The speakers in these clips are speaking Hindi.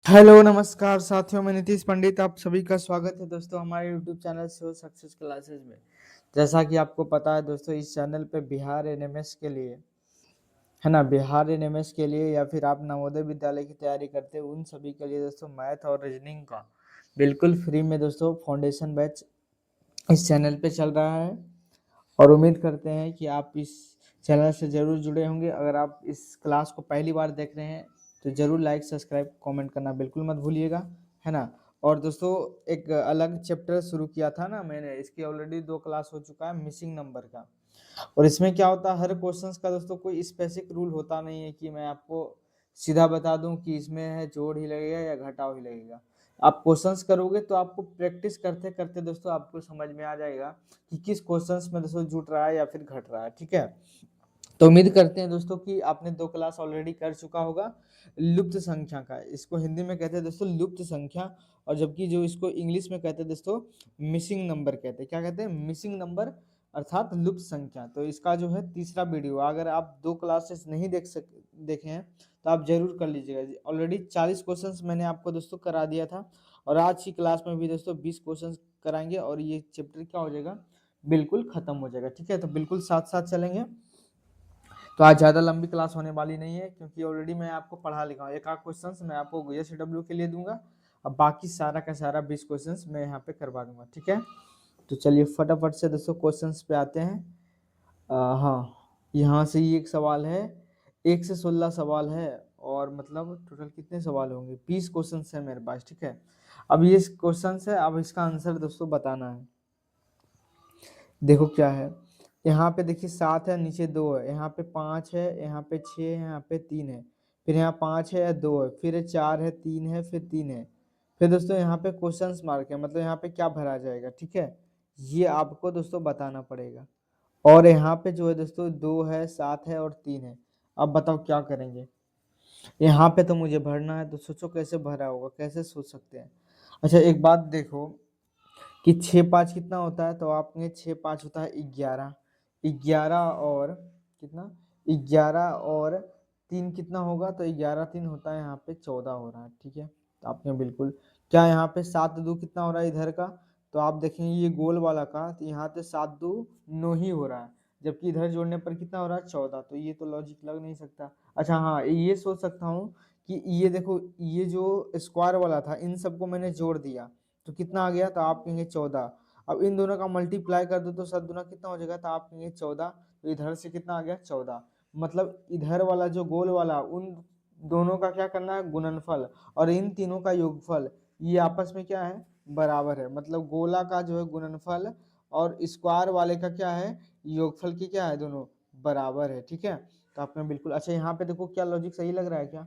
हेलो नमस्कार साथियों, मैं नीतीश पंडित आप सभी का स्वागत है दोस्तों हमारे YouTube channel show success classes में। जैसा कि आपको पता है दोस्तों, इस चैनल पे बिहार एनएमएस के लिए है ना, बिहार एनएमएस के लिए या फिर आप नवोदय विद्यालय की तैयारी करते हैं उन सभी के लिए दोस्तों मैथ और रीजनिंग का बिल्कुल फ्री में दोस्तों फाउंडेशन बैच इस चैनल पे चल रहा है। और उम्मीद करते हैं कि आप इस चैनल से ज़रूर जुड़े होंगे। अगर आप इस क्लास को पहली बार देख रहे हैं तो ज़रूर लाइक सब्सक्राइब कमेंट करना बिल्कुल मत भूलिएगा, है ना। और दोस्तों, एक अलग चैप्टर शुरू किया था ना मैंने, इसकी ऑलरेडी 2 क्लास हो चुका है मिसिंग नंबर का। और इसमें क्या होता है, हर क्वेश्चंस का दोस्तों कोई स्पेसिफिक रूल होता नहीं है कि मैं आपको सीधा बता दूं कि इसमें है जोड़ ही लगेगा या घटाव ही लगेगा। आप क्वेश्चंस करोगे तो आपको प्रैक्टिस करते करते दोस्तों आपको समझ में आ जाएगा कि किस क्वेश्चंस में दोस्तों जुट रहा है या फिर घट रहा है, ठीक है। तो उम्मीद करते हैं दोस्तों कि आपने 2 क्लास ऑलरेडी कर चुका होगा लुप्त संख्या का। इसको हिंदी में कहते हैं दोस्तों लुप्त संख्या, और जबकि जो इसको इंग्लिश में कहते हैं दोस्तों मिसिंग नंबर कहते हैं। क्या कहते हैं? मिसिंग नंबर अर्थात लुप्त संख्या। तो इसका जो है तीसरा वीडियो, अगर आप 2 क्लासेस नहीं देखे हैं तो आप जरूर कर लीजिएगा। ऑलरेडी 40 क्वेश्चंस मैंने आपको दोस्तों करा दिया था, और आज की क्लास में भी दोस्तों 20 क्वेश्चंस कराएंगे और ये चैप्टर क्या हो जाएगा, बिल्कुल खत्म हो जाएगा, ठीक है। तो बिल्कुल साथ साथ चलेंगे। तो आज ज़्यादा लंबी क्लास होने वाली नहीं है, क्योंकि ऑलरेडी मैं आपको पढ़ा लिखा हूँ। एक आध क्वेश्चन मैं आपको एसडब्ल्यू के लिए दूंगा, अब बाकी सारा का सारा 20 क्वेश्चन मैं यहाँ पे करवा दूंगा, ठीक है। तो चलिए फटाफट से दोस्तों क्वेश्चंस पे आते हैं। हाँ, यहाँ से ही एक सवाल है, 1 से 16 सवाल है, और मतलब टोटल कितने सवाल होंगे, 20 क्वेश्चन है मेरे पास, ठीक है। अब ये क्वेश्चन है, अब इसका आंसर दोस्तों बताना है। देखो क्या है, यहाँ पे देखिए 7 है, नीचे 2 है, यहाँ पे 5 है, यहाँ पे 6 है, यहाँ पे 3 है, फिर यहाँ 5 है या 2 है, फिर 4 है, 3 है, फिर 3 है, फिर दोस्तों यहाँ पे क्वेश्चन मार्क है, मतलब यहाँ पे क्या भरा जाएगा, ठीक है। ये आपको दोस्तों बताना पड़ेगा। और यहाँ पे जो है दोस्तों 2 है, 7 है और 3 है। अब बताओ क्या करेंगे। यहाँ पे तो मुझे भरना है, तो सोचो कैसे भरा होगा, कैसे सोच सकते हैं। अच्छा एक बात देखो कि 6 5 कितना होता है, तो आपने 6 5 होता है 11, 11 और कितना, 11 और 3 कितना होगा, तो 11 3 होता है, यहाँ पे 14 हो रहा है, ठीक है। तो आपने बिल्कुल, क्या यहाँ पे 7 2 कितना हो रहा है इधर का, तो आप देखेंगे ये गोल वाला का, तो यहाँ पे 7 2 9 ही हो रहा है, जबकि इधर जोड़ने पर कितना हो रहा है 14, तो ये तो लॉजिक लग नहीं सकता। अच्छा हाँ, ये सोच सकता हूँ कि ये देखो, ये जो स्क्वायर वाला था इन सबको मैंने जोड़ दिया तो कितना आ गया, तो आप कहेंगे 14। अब इन दोनों का मल्टीप्लाई कर दो तो 7 दूना कितना हो जाएगा, तो आप कहेंगे 14, तो इधर से कितना आ गया 14। मतलब इधर वाला जो गोल वाला, उन दोनों का क्या करना है, गुणनफल, और इन तीनों का योगफल, ये आपस में क्या है, बराबर है। मतलब गोला का जो है गुणनफल और स्क्वायर वाले का क्या है, योगफल की क्या है, दोनों बराबर है, ठीक है। तो आपने बिल्कुल, अच्छा यहाँ पे देखो क्या लॉजिक सही लग रहा है क्या,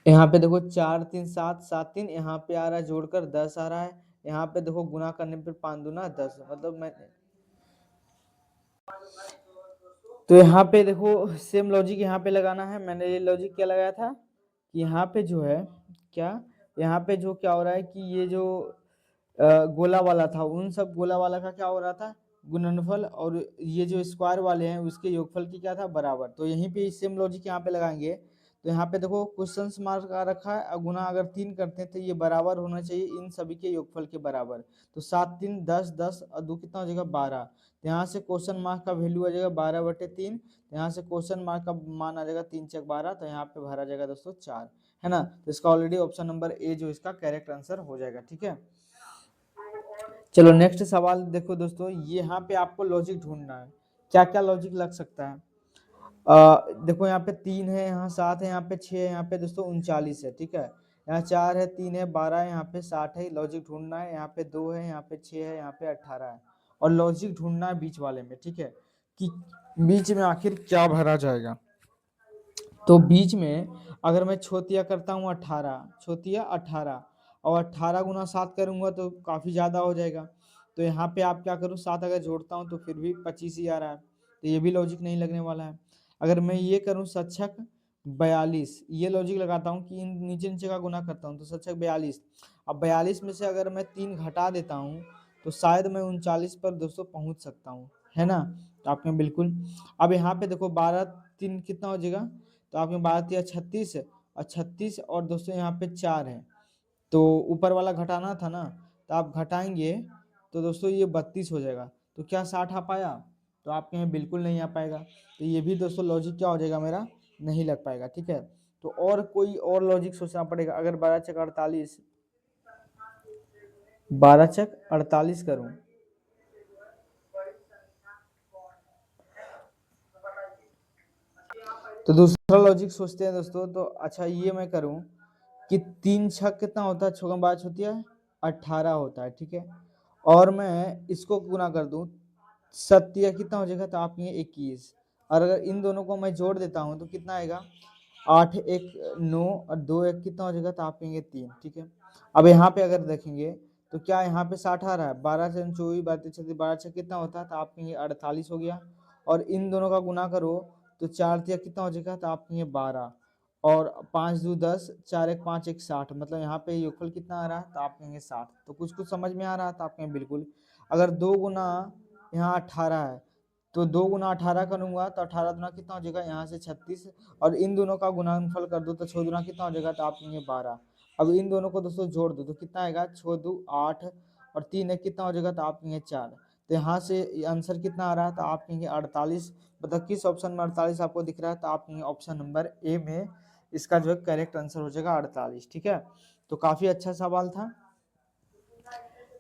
यहाँ पे देखो 4 3 7 7 3 यहाँ पे आ रहा है जोड़कर 10 आ रहा है, यहाँ पे देखो गुना करने पे 5 दूना 10, मतलब मैं, तो यहाँ पे देखो सेम लॉजिक यहाँ पे लगाना है। मैंने ये लॉजिक क्या लगाया था कि यहाँ पे जो है क्या, यहाँ पे जो क्या हो रहा है कि ये जो गोला वाला था उन सब गोला वाला का क्या हो रहा था, गुणनफल, और ये जो स्क्वायर वाले हैं उसके योगफल की क्या था, बराबर। तो यहीं पे सेम लॉजिक यहाँ पे लगाएंगे। तो यहाँ पे देखो क्वेश्चन मार्क आ रखा है, और गुना अगर 3 करते हैं तो ये बराबर होना चाहिए इन सभी के योगफल के बराबर। तो 7 3 10 10 और 2 कितना हो जाएगा 12। तो यहाँ से क्वेश्चन मार्क का वैल्यू आ जाएगा 12/3। यहाँ से क्वेश्चन मार्क का मान आ जाएगा 3 6 12, तो यहाँ पे भरा जाएगा दोस्तों 4, है ना। तो इसका ऑलरेडी ऑप्शन नंबर ए जो इसका करेक्ट आंसर हो जाएगा, ठीक है। चलो नेक्स्ट सवाल देखो दोस्तों, यहाँ पे आपको लॉजिक ढूंढना है, क्या क्या लॉजिक लग सकता है। देखो यहाँ पे 3 है, यहाँ 7 है, यहाँ पे 6 है, यहाँ पे दोस्तों 39 है, ठीक है। यहाँ 4 है, 3 है, 12 है, यहाँ पे 60 है, लॉजिक ढूंढना है। यहाँ पे 2 है, यहाँ पे 6 है, यहाँ पे 18 है, और लॉजिक ढूंढना है बीच वाले में, ठीक है, कि बीच में आखिर क्या भरा जाएगा। तो बीच में अगर मैं छोतिया करता हूँ 18, छोतिया 18, और 18 गुना 7 करूंगा तो काफ़ी ज़्यादा हो जाएगा। तो यहाँ पे आप क्या करूँ, 7 अगर जोड़ता हूँ तो फिर भी 25 ही आ रहा है, तो ये भी लॉजिक नहीं लगने वाला है। अगर मैं ये करूँ सच्छक 42, ये लॉजिक लगाता हूँ कि इन नीचे नीचे का गुना करता हूँ तो सच्छक 42। अब 42 में से अगर मैं 3 घटा देता हूँ तो शायद मैं 39 पर दोस्तों पहुँच सकता हूँ, है ना। तो आपने बिल्कुल, अब यहाँ पे देखो 12 3 कितना हो जाएगा, तो आपने 12 3 36, और 36 और दोस्तों यहाँ पे 4 है, तो ऊपर वाला घटाना था ना, तो आप घटाएंगे तो दोस्तों ये 32 हो जाएगा। तो क्या 60 आ पाया? तो आपके यहाँ बिल्कुल नहीं आ पाएगा। तो ये भी दोस्तों लॉजिक क्या हो जाएगा मेरा, नहीं लग पाएगा। ठीक है, तो और कोई और लॉजिक सोचना पड़ेगा। अगर 12 चक 48, 12 चक 48 करूं, तो दूसरा लॉजिक सोचते हैं दोस्तों। तो अच्छा ये मैं करूं कि 3 छक कितना होता है, छक्का पाँच होती है 18 होता है। ठीक है, और मैं इसको गुना कर दूं, सत्य कितना हो जाएगा, तो आप ये 21। और अगर इन दोनों को मैं जोड़ देता हूं तो कितना आएगा, 8 एक 9 और 2 एक कितना हो जाएगा, तो आप कहेंगे 3। ठीक है, अब यहाँ पे अगर देखेंगे तो क्या यहाँ पे 60 आ रहा है, 12 से 24 32 36 12 छः कितना होता है, तो आप कहेंगे 48 हो गया। और इन दोनों का गुना करो तो 4 तिया कितना हो जाएगा, तो आप कहेंगे 12। और 5 दो 10, 4 एक 5 एक 60, मतलब यहाँ पे योगफल कितना आ रहा है, तो आप कहेंगे 60। तो कुछ कुछ समझ में आ रहा है, तो आप कहेंगे बिल्कुल। अगर 2 गुना यहाँ 18 है, तो 2 गुना 18 करूंगा तो 18 दुना कितना हो जाएगा, यहाँ से 36। और इन दोनों का गुणनफल कर दो तो 6 दुना कितना हो जाएगा, तो आप कहेंगे 12। अब इन दोनों को दोस्तों जोड़ दो तो कितना आएगा, 6 दो 8 और 3 एक कितना हो जाएगा, तो आप कहेंगे 4। तो यहाँ से आंसर कितना आ रहा है, तो आप कहेंगे 48। मतलब किस ऑप्शन में 48 आपको दिख रहा है, तो आप कहेंगे ऑप्शन नंबर ए में इसका जो है करेक्ट आंसर हो जाएगा 48। ठीक है, तो काफी अच्छा सवाल था।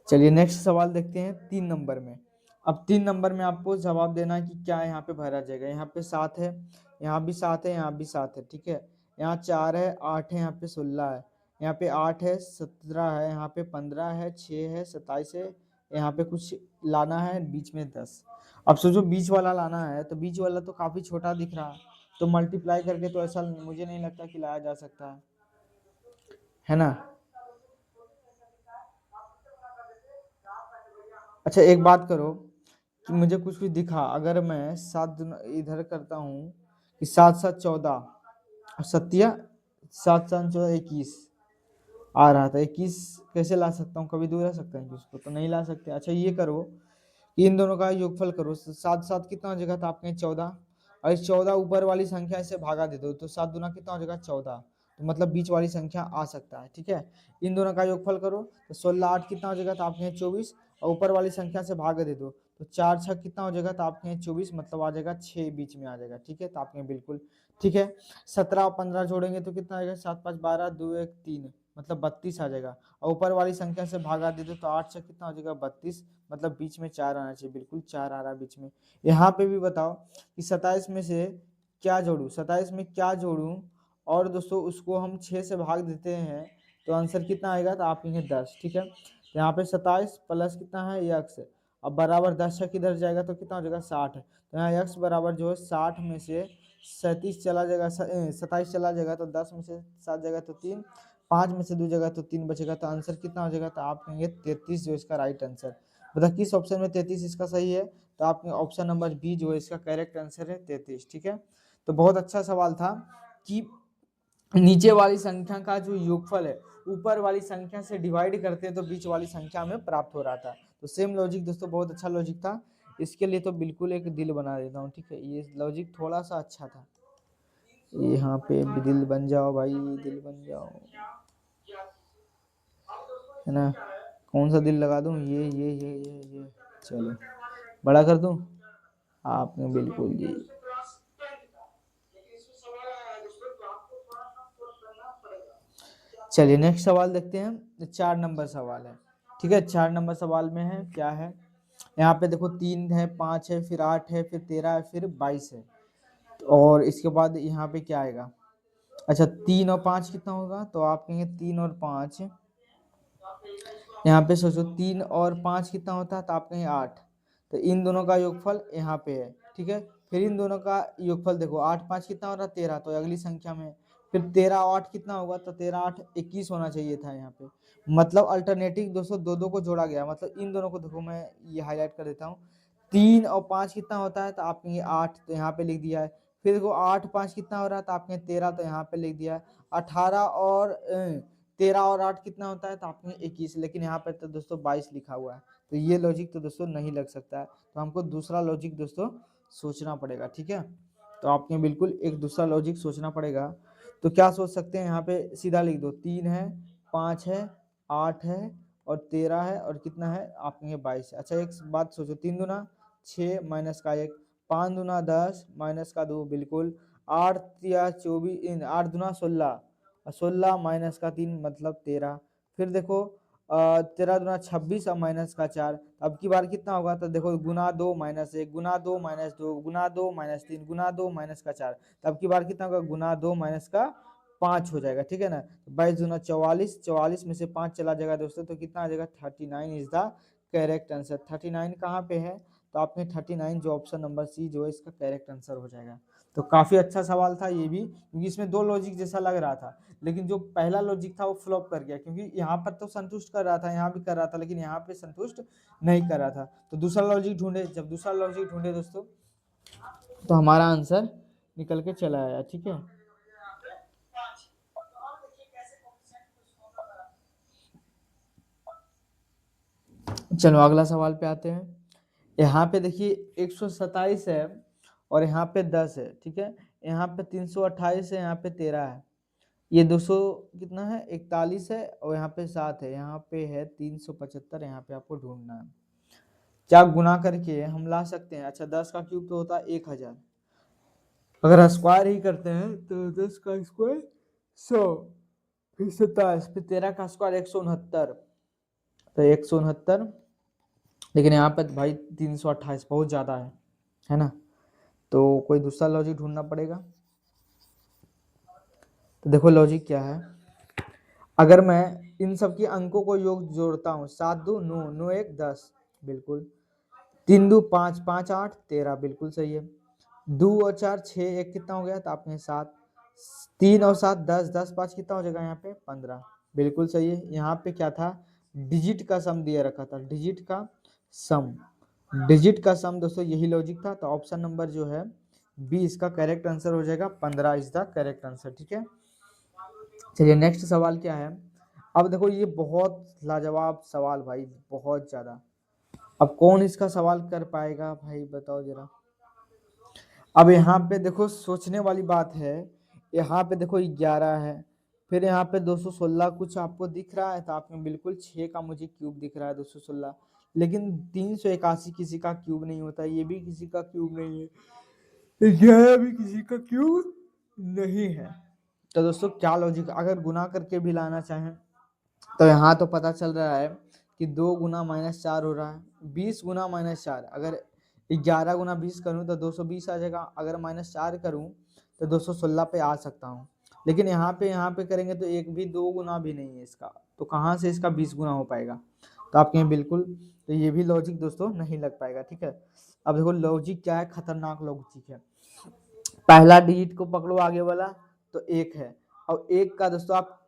चलिए नेक्स्ट सवाल देखते हैं 3 नंबर में। अब 3 नंबर में आपको जवाब देना है कि क्या यहाँ पे भरा जाएगा। यहाँ पे 7 है, यहाँ भी 7 है, यहाँ भी 7 है। ठीक है, यहाँ 4 है, 8 है, यहाँ पे 16 है, यहाँ पे 8 है, 17 है, यहाँ पे 15 है, 6 है, 27 है, यहाँ पे कुछ लाना है बीच में 10। अब सोचो बीच वाला लाना है, तो बीच वाला तो काफी छोटा दिख रहा है, तो मल्टीप्लाई करके तो ऐसा मुझे नहीं लगता कि लाया जा सकता है ना। अच्छा एक बात करो कि मुझे कुछ भी दिखा, अगर मैं इधर करता हूँ कि 7 7 14 और सत्या 7 7 14 21 आ रहा था, 21 कैसे ला सकता हूँ, कभी दूर रह सकता है उसको, तो नहीं ला सकते। अच्छा ये करो कि इन दोनों का योगफल करो, 7 7 कितना हो जाएगा, तो आपके 14। और इस 14 ऊपर वाली संख्या से भागा दे दो तो 7 दूना कितना हो जाएगा, 14। तो मतलब बीच वाली संख्या आ सकता है। ठीक है, इन दोनों का योगफल करो तो 16 8 कितना हो जाएगा, तो आपके 24। और ऊपर वाली संख्या से भाग दे दो तो 4 6 कितना हो जाएगा, तो आपके 24, मतलब आ जाएगा 6 बीच में आ जाएगा। ठीक है, तो आपके बिल्कुल ठीक है। 17 और 15 जोड़ेंगे तो कितना आएगा, 7 5 12 2 1 3, मतलब 32 आ जाएगा। और ऊपर वाली संख्या से भागा दे दो तो 8 से कितना हो जाएगा, 32, मतलब बीच में 4 आना चाहिए, बिल्कुल 4 आ रहा है बीच में। यहाँ पे भी बताओ कि 27 में से क्या जोड़ू, 27 में क्या जोड़ू, और दोस्तों उसको हम 6 से भाग देते हैं तो आंसर कितना आएगा, तो आप कहेंगे 10। ठीक है, तो यहाँ पे 27 प्लस कितना है यक्स, अब बराबर 10 से किधर जाएगा तो कितना हो जाएगा 60। तो यहाँ यक्स बराबर जो है 60 में से 37 चला जाएगा, 27 चला जाएगा तो 10 में से 7 जाएगा तो 3, 5 में से 2 जगह तो 3 बचेगा, तो आंसर कितना हो जाएगा, तो आप कहेंगे 33 जो इसका राइट आंसर। मतलब किस ऑप्शन में 33 इसका सही है, तो आपके ऑप्शन नंबर बी जो है इसका करेक्ट आंसर है 33। ठीक है, तो बहुत अच्छा सवाल था कि नीचे वाली संख्या का जो योगफल है ऊपर वाली संख्या से डिवाइड करते हैं तो बीच वाली संख्या में प्राप्त हो रहा था। तो सेम लॉजिक दोस्तों, बहुत अच्छा लॉजिक था। इसके लिए तो बिल्कुल एक दिल बना देता हूँ। ठीक है, ये लॉजिक थोड़ा सा अच्छा था। यहाँ पे भी दिल बन जाओ भाई, दिल बन जाओ, है ना। कौन सा दिल लगा दूं, ये चलो बड़ा कर दूं, आपने बिल्कुल जी। चलिए नेक्स्ट सवाल देखते हैं, 4 नंबर सवाल है। ठीक है, 4 नंबर सवाल में है क्या है, यहाँ पे देखो 3 है, 5 है, फिर 8 है, फिर 13 है, फिर 22 है। और इसके बाद यहाँ पे क्या आएगा, अच्छा 3 और 5 कितना होगा, तो आप कहेंगे 3 और 5, यहाँ पे सोचो 3 और 5 कितना होता है, तो आप कहेंगे 8। तो इन दोनों का योगफल यहाँ पे है। ठीक है, फिर इन दोनों का योगफल देखो, 8 5 कितना हो रहा है, 13, तो अगली संख्या में। फिर 13 और 8 कितना होगा, तो 13 8 21 होना चाहिए था यहाँ पे। मतलब अल्टरनेटिव दोस्तों दो दो को जोड़ा गया, मतलब इन दोनों को देखो मैं ये हाईलाइट कर देता हूँ। 3 और 5 कितना होता है, तो आप कहेंगे 8, तो यहाँ पे लिख दिया है। फिर देखो 8 5 कितना हो रहा है, तो आप कहेंगे 13, तो यहाँ पे लिख दिया है। 18 और 13 और 8 कितना होता है, तो आपने 21, लेकिन यहाँ पर तो दोस्तों 22 लिखा हुआ है। तो ये लॉजिक तो दोस्तों नहीं लग सकता है, तो हमको दूसरा लॉजिक दोस्तों सोचना पड़ेगा। ठीक है, तो आपने बिल्कुल एक दूसरा लॉजिक सोचना पड़ेगा। तो क्या सोच सकते हैं, यहाँ पे सीधा लिख दो, 3 है, 5 है, 8 है और 13 है और कितना है आप कहेंगे 22 है। अच्छा एक बात सोचो, 3 दूना 6 माइनस का 1, 5 दूना 10 माइनस का 2, बिल्कुल 8 या 24, 8 दूना 16 और 16 माइनस का 3 मतलब 13। फिर देखो 13 दूना 26 और माइनस का 4, अब की बार कितना होगा, तो देखो गुना 2 माइनस 1, गुना 2 माइनस 2, गुना 2 माइनस 3, गुना 2 माइनस का 4, तब की बार कितना होगा, गुना 2 माइनस का 5 हो जाएगा, ठीक है ना। 22 दूना 44, 44 में से 5 चला जाएगा दोस्तों, तो कितना आ जाएगा 39 इज द करेक्ट आंसर। 39 कहाँ पे है, तो आपने 39 जो ऑप्शन नंबर सी जो है इसका करेक्ट आंसर हो जाएगा। तो काफी अच्छा सवाल था ये भी, क्योंकि इसमें दो लॉजिक जैसा लग रहा था, लेकिन जो पहला लॉजिक था वो फ्लॉप कर गया, क्योंकि यहाँ पर तो संतुष्ट कर रहा था, यहाँ भी कर रहा था, लेकिन यहाँ पे संतुष्ट नहीं कर रहा था। तो दूसरा लॉजिक ढूंढे, जब दूसरा लॉजिक ढूंढे दोस्तों, तो हमारा आंसर निकल के चला आया, ठीक है। चलो अगला सवाल पे आते हैं। यहाँ पे देखिए 127 है और यहाँ पे 10 है, ठीक है। यहाँ पे 328 है, यहाँ पे 13 है, ये 200 कितना है 41 है और यहाँ पे 7 है, यहाँ पे है 375, यहाँ पे आपको ढूंढना है। क्या गुना करके हम ला सकते हैं, अच्छा 10 का क्यूब तो होता है 1000, अगर स्क्वायर ही करते हैं तो 10 का स्क्वायर 100, फिर 27, फिर 13 का स्क्वायर 169, तो 169, लेकिन यहाँ पे भाई 328 बहुत ज्यादा है ना। तो कोई दूसरा लॉजिक ढूंढना पड़ेगा। तो देखो लॉजिक क्या है, अगर मैं इन सब के अंकों को योग जोड़ता हूँ, 7 2 9, 9 1 10, बिल्कुल 3 2 5, 5 8 13, बिल्कुल सही है। 2 और 4 6, 1 कितना हो गया, तो आपने 7, 3 और 7 10, 10 5 कितना हो जाएगा यहाँ पे 15, बिल्कुल सही है। यहाँ पे क्या था, डिजिट का सम दिया रखा था, डिजिट का सम, डिजिट का सम दोस्तों यही लॉजिक था। तो ऑप्शन नंबर जो है बी इसका करेक्ट आंसर हो जाएगा, 15 इज द करेक्ट आंसर, ठीक है। चलिए नेक्स्ट सवाल क्या है, अब देखो ये बहुत लाजवाब सवाल भाई, बहुत ज्यादा। अब कौन इसका सवाल कर पाएगा भाई, बताओ जरा। अब यहाँ पे देखो सोचने वाली बात है, यहाँ पे देखो 11 है, फिर यहाँ पे 216 कुछ आपको दिख रहा है, तो आप में बिल्कुल 6 का मुझे क्यूब दिख रहा है 216, लेकिन 381 किसी का क्यूब नहीं होता, ये भी किसी का क्यूब नहीं है, 11 भी किसी का क्यूब नहीं है। तो दोस्तों क्या लॉजिक, अगर गुना करके भी लाना चाहें तो यहाँ तो पता चल रहा है कि 2 गुना -4 हो रहा है, 20 गुना -4, अगर 11 गुना 20 करूँ तो 220 आ जाएगा, अगर -4 करूँ तो 216 पे आ सकता हूँ, लेकिन यहाँ पे करेंगे तो एक भी 2 गुना भी नहीं है इसका, तो कहाँ से इसका 20 गुना हो पाएगा, तो आप कहें बिल्कुल, तो ये भी लॉजिक दोस्तों नहीं लग पाएगा, ठीक है। अब देखो लॉजिक क्या है, खतरनाक लॉजिक है। पहला डिजिट को पकड़ो आगे वाला, तो 1 है, और 1 का दोस्तों आप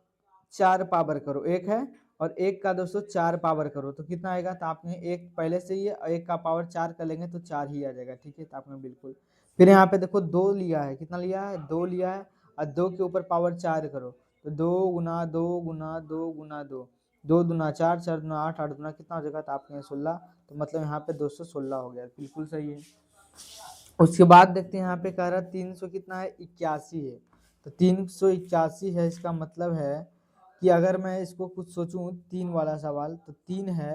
4 पावर करो, 1 है और 1 का दोस्तों 4 पावर करो तो कितना आएगा, तो आपने 1 पहले से ही है और 1 का पावर 4 कर लेंगे तो 4 ही आ जाएगा, ठीक है। तो आपने बिल्कुल, फिर यहाँ पे देखो 2 लिया है, कितना लिया है 2 लिया है, और 2 के ऊपर पावर 4 करो, तो 2 गुना 2 गुना 2 गुना 2, 2 दूना 4, 4 दूना 8, 8 दूना कितना हो जाएगा, तो आपने 16, तो मतलब यहाँ पे 216 हो गया, बिल्कुल सही है। उसके बाद देखते हैं यहाँ पे कह रहा है 300 कितना है 81 है, तो 381 है, इसका मतलब है कि अगर मैं इसको कुछ सोचूं, 3 वाला सवाल, तो 3 है,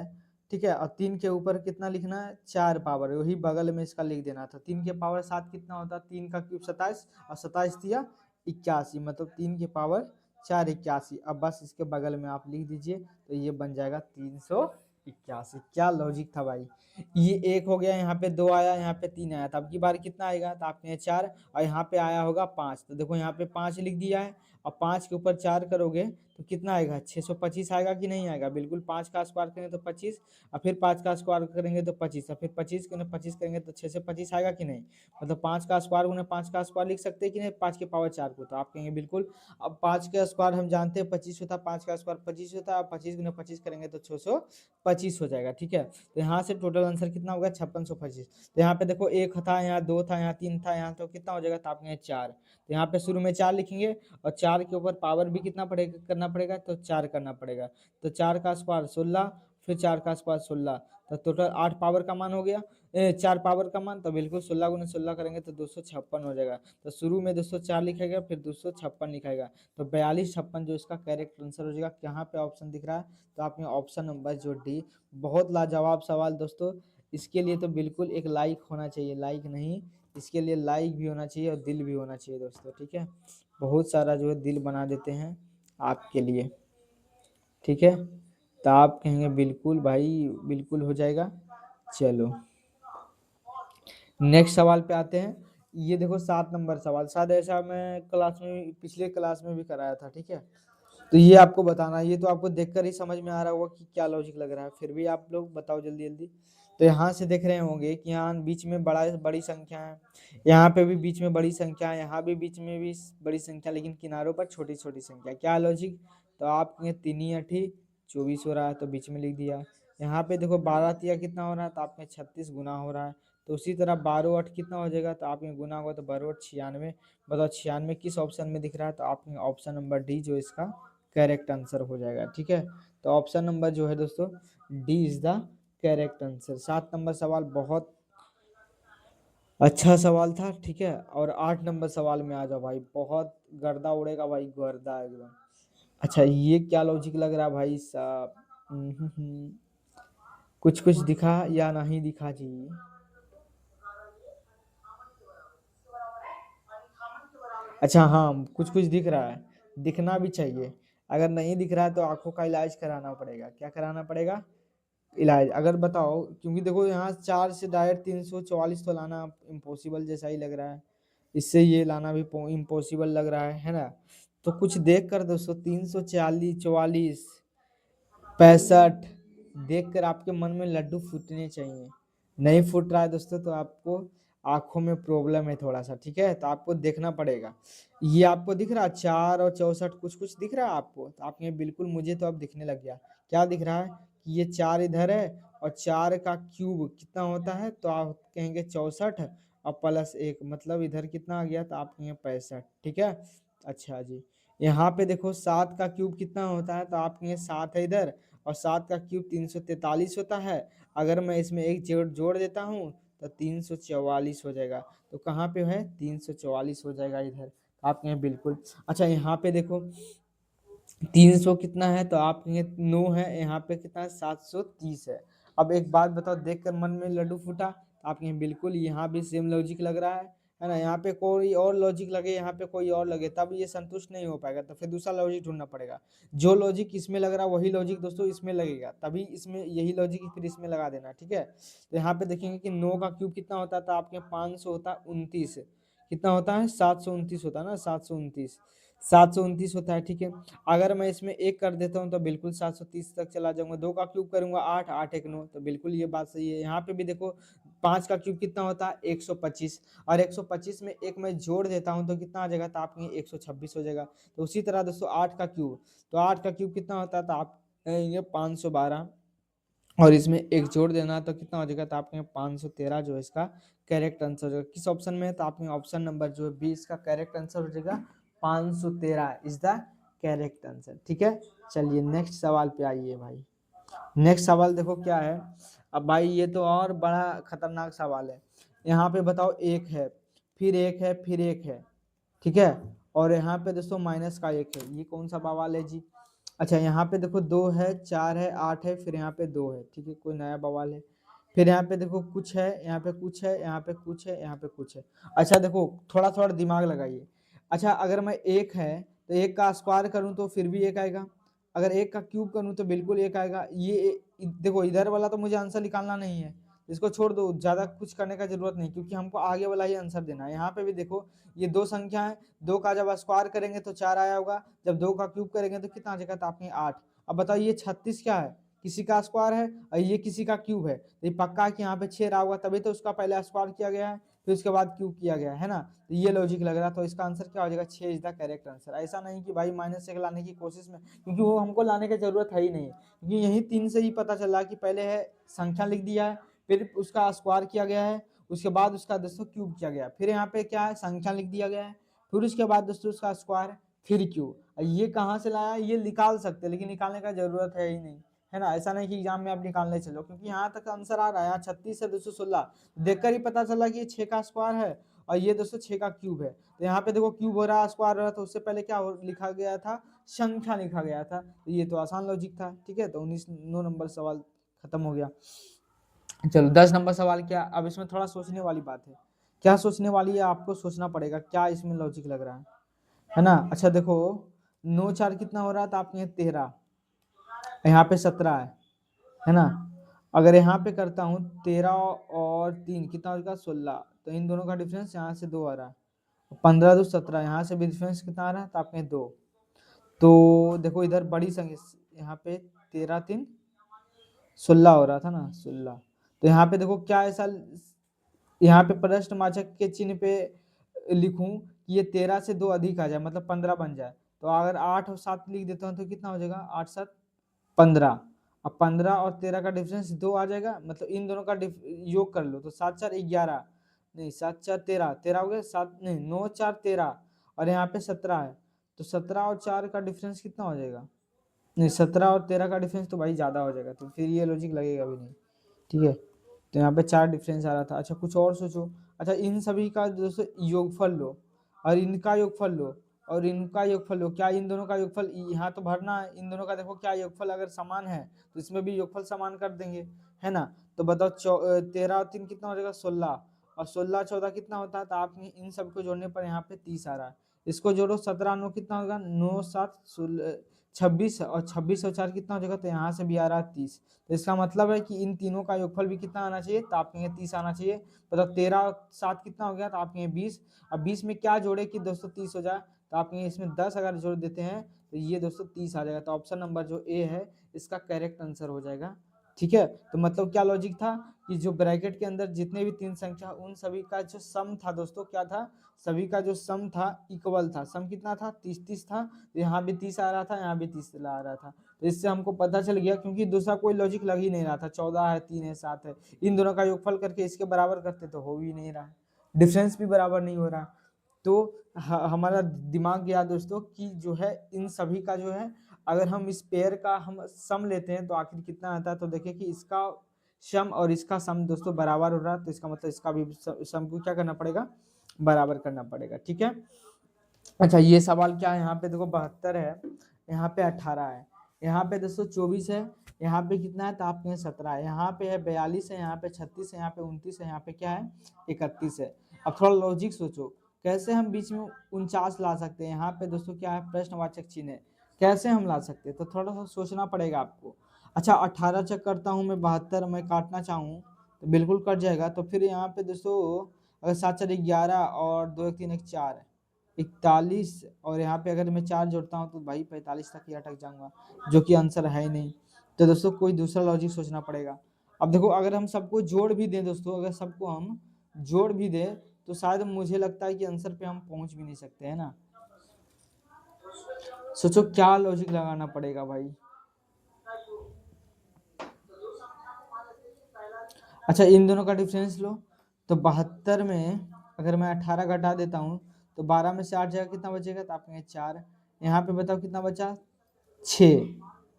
ठीक है, और 3 के ऊपर कितना लिखना है 4 पावर, वही बगल में इसका लिख देना था, 3 के पावर 7 कितना होता है, 3 का क्यूब 27 और 27 दिया 81, मतलब 3 के पावर 4 81, अब बस इसके बगल में आप लिख दीजिए, तो ये बन जाएगा 381। क्या लॉजिक था भाई, ये 1 हो गया, यहाँ पे 2 आया, यहाँ पे 3 आया, तो अब की बार कितना आएगा, तो आपने 4 और यहाँ पे आया होगा 5, तो देखो यहाँ पे 5 लिख दिया है, और 5 के ऊपर 4 करोगे तो कितना आएगा 625 आएगा कि नहीं आएगा, बिल्कुल 5 का स्क्वायर करेंगे तो 25, और फिर 5 का स्क्वायर करेंगे तो 25, और फिर 25 गुने 25 करेंगे तो 6 से 25 आएगा कि नहीं, मतलब 5 का स्क्वायर गुने 5 का स्क्वायर लिख सकते हैं कि नहीं, 5 के पावर 4 को, तो आप कहेंगे बिल्कुल। अब 5 का स्क्वायर हम जानते हैं 25 होता है, 5 का स्क्वायर 25 होता है, 25 गुने 25 करेंगे तो 625 हो जाएगा, ठीक है। तो यहाँ से टोटल आंसर कितना होगा 5625। तो यहाँ पे देखो 1 था, यहाँ 2 था, यहाँ 3 था, यहाँ तो कितना हो जाएगा, तो आपने 4, तो यहाँ पे शुरू में 4 लिखेंगे, और 4 के ऊपर पावर भी कितना पड़ेगा करना पड़ेगा, तो 4 करना पड़ेगा, तो 4 का स्क्वायर 16, फिर 4 का स्क्वायर 16, तो टोटल 8 पावर का मान हो गया। 4 पावर का मान, तो बिल्कुल 16 गुना 16 करेंगे तो 256 हो जाएगा। तो शुरू में 204 लिखेगा, फिर 256 लिखेगा, तो 4256 जो इसका करेक्ट आंसर हो जाएगा। यहाँ पे ऑप्शन दिख रहा है, तो आपने ऑप्शन नंबर जो डी। बहुत लाजवाब सवाल दोस्तों, इसके लिए तो बिल्कुल एक लाइक होना चाहिए, लाइक नहीं, इसके लिए लाइक भी होना चाहिए और दिल भी होना चाहिए दोस्तों, ठीक है। बहुत सारा जो है दिल बना देते हैं आपके लिए, ठीक है। तो आप कहेंगे बिल्कुल भाई, बिल्कुल हो जाएगा। चलो नेक्स्ट सवाल पे आते हैं। ये देखो 7 नंबर सवाल, शायद ऐसा मैं क्लास में, पिछले क्लास में भी कराया था, ठीक है। तो ये आपको बताना है, ये तो आपको देखकर ही समझ में आ रहा होगा कि क्या लॉजिक लग रहा है, फिर भी आप लोग बताओ जल्दी जल्दी। तो यहाँ से देख रहे होंगे कि यहाँ बीच में बड़ी संख्या है, यहाँ पे भी बीच में बड़ी संख्या है, यहाँ भी बीच में भी बड़ी संख्या, लेकिन किनारों पर छोटी छोटी संख्या, क्या लॉजिक। तो आप ये 3 × 8 = 24 हो रहा है, तो बीच में लिख दिया। यहाँ पे देखो 12 × 3 कितना हो रहा है, तो आपने 36 गुना हो रहा है। तो उसी तरह 12 × 8 कितना हो जाएगा, तो आपने गुना होगा तो 12 × 8 = 96। बताओ 96 किस ऑप्शन में दिख रहा है, तो आपने ऑप्शन नंबर डी जो इसका करेक्ट आंसर हो जाएगा, ठीक है। तो ऑप्शन नंबर जो है दोस्तों D is the correct answer. 7 number सवाल बहुत अच्छा सवाल था, ठीक है। और 8 नंबर सवाल में आ जाओ भाई, बहुत गर्दा उड़ेगा भाई, गर्दा एकदम। अच्छा ये क्या लॉजिक लग रहा है भाई साहब, कुछ कुछ दिखा या नहीं दिखा जी। अच्छा हाँ, कुछ कुछ दिख रहा है, दिखना भी चाहिए। अगर नहीं दिख रहा है तो आंखों का इलाज कराना पड़ेगा। क्या कराना पड़ेगा, इलाज। अगर बताओ, क्योंकि देखो यहाँ 4 से डायरेक्ट 344 तो लाना इम्पॉसिबल जैसा ही लग रहा है, इससे ये लाना भी इम्पॉसिबल लग रहा है ना। तो कुछ देख कर दोस्तों, 340 44 65 देख कर आपके मन में लड्डू फूटने चाहिए। नहीं फूट रहा है दोस्तों, तो आपको आंखों में प्रॉब्लम है थोड़ा सा, ठीक है। तो आपको देखना पड़ेगा। ये आपको दिख रहा है 4 और 64 कुछ कुछ दिख रहा है आपको, तो आप ये बिल्कुल, मुझे तो अब दिखने लग गया। क्या दिख रहा है कि ये 4 इधर है, और 4 का क्यूब कितना होता है, तो आप कहेंगे 64 और +1, मतलब इधर कितना आ गया, तो आप कहेंगे 65, ठीक है। अच्छा जी, यहाँ पे देखो 7 का क्यूब कितना होता है, तो आप कहेंगे 7 है इधर, और 7 का क्यूब 343 होता है। अगर मैं इसमें एक जोड़ जोड़ देता हूँ तो 344 हो जाएगा। तो कहाँ पे है, 344 हो जाएगा इधर, आप कहें बिल्कुल। अच्छा यहाँ पे देखो 300 कितना है, तो आप कहेंगे 9 है, यहाँ पे कितना है 730 है। अब एक बात बताओ, देख कर मन में लड्डू फूटा, तो आप कहें बिल्कुल, यहाँ भी सेम लॉजिक लग रहा है ना। यहाँ पे कोई और लॉजिक लगे, यहाँ पे कोई और लगे, तब ये संतुष्ट नहीं हो पाएगा, तो फिर दूसरा लॉजिक ढूंढना पड़ेगा। जो लॉजिक इसमें लग रहा है वही लॉजिक दोस्तों इसमें लगेगा, तभी इसमें यही लॉजिक फिर इसमें लगा देना, ठीक है। तो यहाँ पे देखेंगे कि 9 का क्यूब कितना होता है, तो आपके 500 होता है 29, कितना होता है 729 होता है ना, 729 होता है, ठीक है। अगर मैं इसमें एक कर देता हूँ तो बिल्कुल 730 तक चला जाऊंगा। 2 का क्यूब करूंगा 8, 8 एक 9, तो बिल्कुल ये बात सही है। यहाँ पे भी देखो 5 का क्यूब कितना होता है 125, और 125 में एक मैं जोड़ देता हूँ तो कितना आ जाएगा, तो आपके 126 हो जाएगा। तो उसी तरह दोस्तों 8 का क्यूब, तो 8 का क्यूब कितना होता है, तो आप ये 512, और इसमें एक जोड़ देना तो कितना हो जाएगा, तो आपके 513 जो है इसका करेक्ट आंसर हो जाएगा। किस ऑप्शन में है, तो आपने ऑप्शन नंबर जो है बी इसका करेक्ट आंसर हो जाएगा। 513 इज द करेक्ट आंसर, ठीक है। चलिए नेक्स्ट सवाल पे आइए भाई। नेक्स्ट सवाल देखो क्या है। अब भाई ये तो और बड़ा खतरनाक सवाल है। यहाँ पे बताओ एक है, फिर एक है, फिर एक है, ठीक है। और यहाँ पे दोस्तों माइनस का एक है, ये कौन सा बवाल है जी। अच्छा यहाँ पे देखो 2 है, 4 है, 8 है, फिर यहाँ पे 2 है, ठीक है, कोई नया बवाल है। फिर यहाँ पे देखो कुछ है, यहाँ पे कुछ है, यहाँ पे कुछ है, यहाँ पे कुछ है। अच्छा देखो थोड़ा थोड़ा दिमाग लगाइए। अच्छा अगर मैं एक है तो एक का स्क्वायर करूँ तो फिर भी एक आएगा, अगर एक का क्यूब करूँ तो बिल्कुल एक आएगा। देखो इधर वाला तो मुझे आंसर निकालना नहीं है, इसको छोड़ दो, ज्यादा कुछ करने का जरूरत नहीं, क्योंकि हमको आगे वाला ही आंसर देना है। यहाँ पे भी देखो ये 2 संख्या है, 2 का जब स्क्वायर करेंगे तो 4 आया होगा, जब 2 का क्यूब करेंगे तो कितना आ जाएगा, तो आपने 8। अब बताओ ये 36 क्या है, किसी का स्क्वायर है और ये किसी का क्यूब है, तो ये पक्का है कि यहाँ पे 6 रहा होगा, तभी तो उसका पहले स्क्वायर किया गया है, फिर उसके बाद क्यूब किया गया है ना। तो ये लॉजिक लग रहा है, तो इसका आंसर क्या हो जाएगा, 6 इज द करेक्ट आंसर। ऐसा नहीं कि भाई -1 लाने की कोशिश में, क्योंकि वो हमको लाने की जरूरत है ही नहीं, क्योंकि यही 3 से ही पता चल रहा है कि पहले है संख्या लिख दिया है, फिर उसका स्क्वायर किया गया है, उसके बाद उसका दोस्तों क्यूब किया गया, फिर यहाँ पे क्या है संख्या लिख दिया गया है, फिर उसके बाद दोस्तों उसका स्क्वायर, फिर क्यूब। ये कहाँ से लाया, ये निकाल सकते हैं लेकिन निकालने का जरूरत है ही नहीं, है ना। ऐसा नहीं कि एग्जाम में आप निकालने चलो, क्योंकि यहाँ तक आंसर आ रहा है, यहाँ 36 है 216, देखकर ही पता चला कि ये 6 का स्क्वायर है और ये दोस्तों 6 का क्यूब है। तो यहाँ पे देखो क्यूब हो रहा है, स्क्वायर हो रहा है, तो उससे पहले क्या लिखा गया था, संख्या लिखा गया था। तो ये तो आसान लॉजिक था, ठीक है। तो 9 नंबर सवाल खत्म हो गया। चलो 10 नंबर सवाल क्या, अब इसमें थोड़ा सोचने वाली बात है। क्या सोचने वाली है, आपको सोचना पड़ेगा क्या इसमें लॉजिक लग रहा है ना। अच्छा देखो, 9 4 कितना हो रहा था आपके 13, यहाँ पे 17 है ना। अगर यहाँ पे करता हूँ 13 और 3 कितना होगा 16, तो इन दोनों का डिफरेंस यहाँ से 2 आ रहा है, 15 2 17, यहाँ से भी डिफरेंस कितना आ रहा है, तो आपके 2। तो देखो इधर बड़ी संख्या, यहाँ पे 13 3 16 हो रहा था ना, 16। तो यहाँ पे देखो क्या ऐसा, यहाँ पे प्रश्नवाचक के चिन्ह पे लिखूं कि ये 13 से 2 अधिक आ जाए, मतलब 15 बन जाए। तो अगर 8 और 7 लिख देता हूँ तो कितना हो जाएगा, 8 7 15। अब 15 और 13 का डिफरेंस 2 आ जाएगा, मतलब इन दोनों का योग कर लो, तो 7 4 11, नहीं 7 4 13, 13 हो गया, 7 नहीं 9 4 13, और यहाँ पे 17 है। तो 17 और 4 का डिफरेंस कितना हो जाएगा, नहीं 17 और 13 का डिफरेंस तो भाई ज़्यादा हो जाएगा, तो फिर ये लॉजिक लगेगा भी नहीं, ठीक है। तो यहाँ पे 4 डिफरेंस आ रहा था। अच्छा कुछ और सोचो। अच्छा इन सभी का दोस्तों योगफल लो, और इनका योगफल लो, और इनका योगफल लो। क्या इन दोनों का योगफल यहाँ तो भरना है, इन दोनों का देखो क्या योगफल अगर समान है तो इसमें भी योगफल समान कर देंगे, है ना। तो बताओ 13 और 3 कितना हो जाएगा 16, और 16 14 कितना होता है, तो आप इन सबको जोड़ने पर यहाँ पे 30 आ रहा है। इसको जोड़ो 17 9 कितना होगा, 9 7 26, और 26 और 4 कितना हो जाएगा, तो यहाँ से भी आ रहा है 30। तो इसका मतलब है कि इन तीनों का योगफल भी कितना आना चाहिए, तो आपके 30 आना चाहिए। मतलब 13 और 7 कितना हो गया, तो आपके 20। अब 20 में क्या जोड़े कि दोस्तों 30 हो जाए, तो आपके इसमें 10 अगर जोड़ देते हैं तो ये दोस्तों 30 आ जाएगा। तो ऑप्शन नंबर जो ए है इसका करेक्ट आंसर हो जाएगा, ठीक है। तो मतलब क्या लॉजिक था कि जो ब्रैकेट के अंदर जितने भी 3 संख्या उन सभी का जो सम था दोस्तों, क्या था, सभी का जो सम था इक्वल था। सम कितना था, 30 30 था। यहाँ भी 30 आ रहा था, यहाँ भी 30 आ रहा था। तो इससे हमको पता चल गया, क्योंकि दूसरा कोई लॉजिक लग ही नहीं रहा था। 14 है, 3 है, 7 है, इन दोनों का योगफल करके इसके बराबर करते तो हो ही नहीं रहा है, डिफरेंस भी बराबर नहीं हो रहा। तो हमारा दिमाग गया दोस्तों कि जो है इन सभी का जो है, अगर हम इस पेयर का हम सम लेते हैं तो आखिर कितना आता है। तो देखिए कि इसका सम और इसका सम दोस्तों बराबर हो रहा है, तो इसका मतलब इसका भी सम को क्या करना पड़ेगा, बराबर करना पड़ेगा, ठीक है। अच्छा ये सवाल क्या है, यहाँ पे देखो 72 है, यहाँ पे 18 है, यहाँ पे दोस्तों 24 है, यहाँ पे कितना है, तो आपके यहाँ 17 है, यहाँ पे है 42 है, यहाँ पे 36 है, यहाँ पे 29 है, यहाँ पे क्या है 31 है। अब थोड़ा लॉजिक सोचो, कैसे हम बीच में 49 ला सकते हैं। यहाँ पे दोस्तों क्या है, प्रश्नवाचक चिन्ह है, कैसे हम ला सकते हैं, तो थोड़ा सा सोचना पड़ेगा आपको। अच्छा 18 चेक करता हूँ मैं, 72 मैं काटना चाहूँ तो बिल्कुल कट जाएगा। तो फिर यहाँ पे दोस्तों अगर 7 4 11 और 2 1 3 1 4 है, 41, और यहाँ पे अगर मैं 4 जोड़ता हूँ तो भाई 45 तक ही अटक जाऊंगा, जो कि आंसर है ही नहीं। तो दोस्तों कोई दूसरा लॉजिक सोचना पड़ेगा। अब देखो अगर हम सबको जोड़ भी दें दोस्तों, अगर सबको हम जोड़ भी दें तो शायद मुझे लगता है कि आंसर पे हम पहुंच भी नहीं सकते, है ना। सोचो क्या लॉजिक लगाना पड़ेगा भाई। अच्छा इन दोनों का डिफरेंस लो, तो 72 में अगर मैं 18 घटा देता हूँ तो 12 में से 8 जगह कितना बचेगा, तो आपके 4। यहाँ पे बताओ कितना बचा, 6,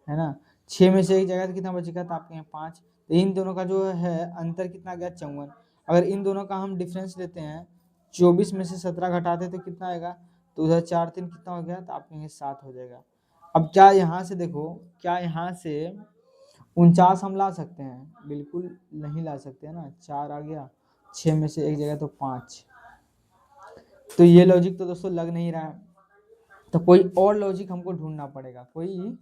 है ना। 6 में से एक जगह कितना बचेगा, तो आपके यहाँ 5। तो इन दोनों का जो है अंतर कितना गया, 54। अगर इन दोनों का हम डिफरेंस लेते हैं, 24 में से 17 घटाते तो कितना आएगा, तो उधर 4 3 कितना हो गया, तो आपके यहाँ 7 हो जाएगा। अब क्या यहाँ से देखो, क्या यहाँ से 49 हम ला सकते हैं, बिल्कुल नहीं ला सकते, है ना। 4 आ गया, 6 में से एक जगह तो 5। तो ये लॉजिक तो दोस्तों लग नहीं रहा है, तो कोई और लॉजिक हमको ढूंढना पड़ेगा। कोई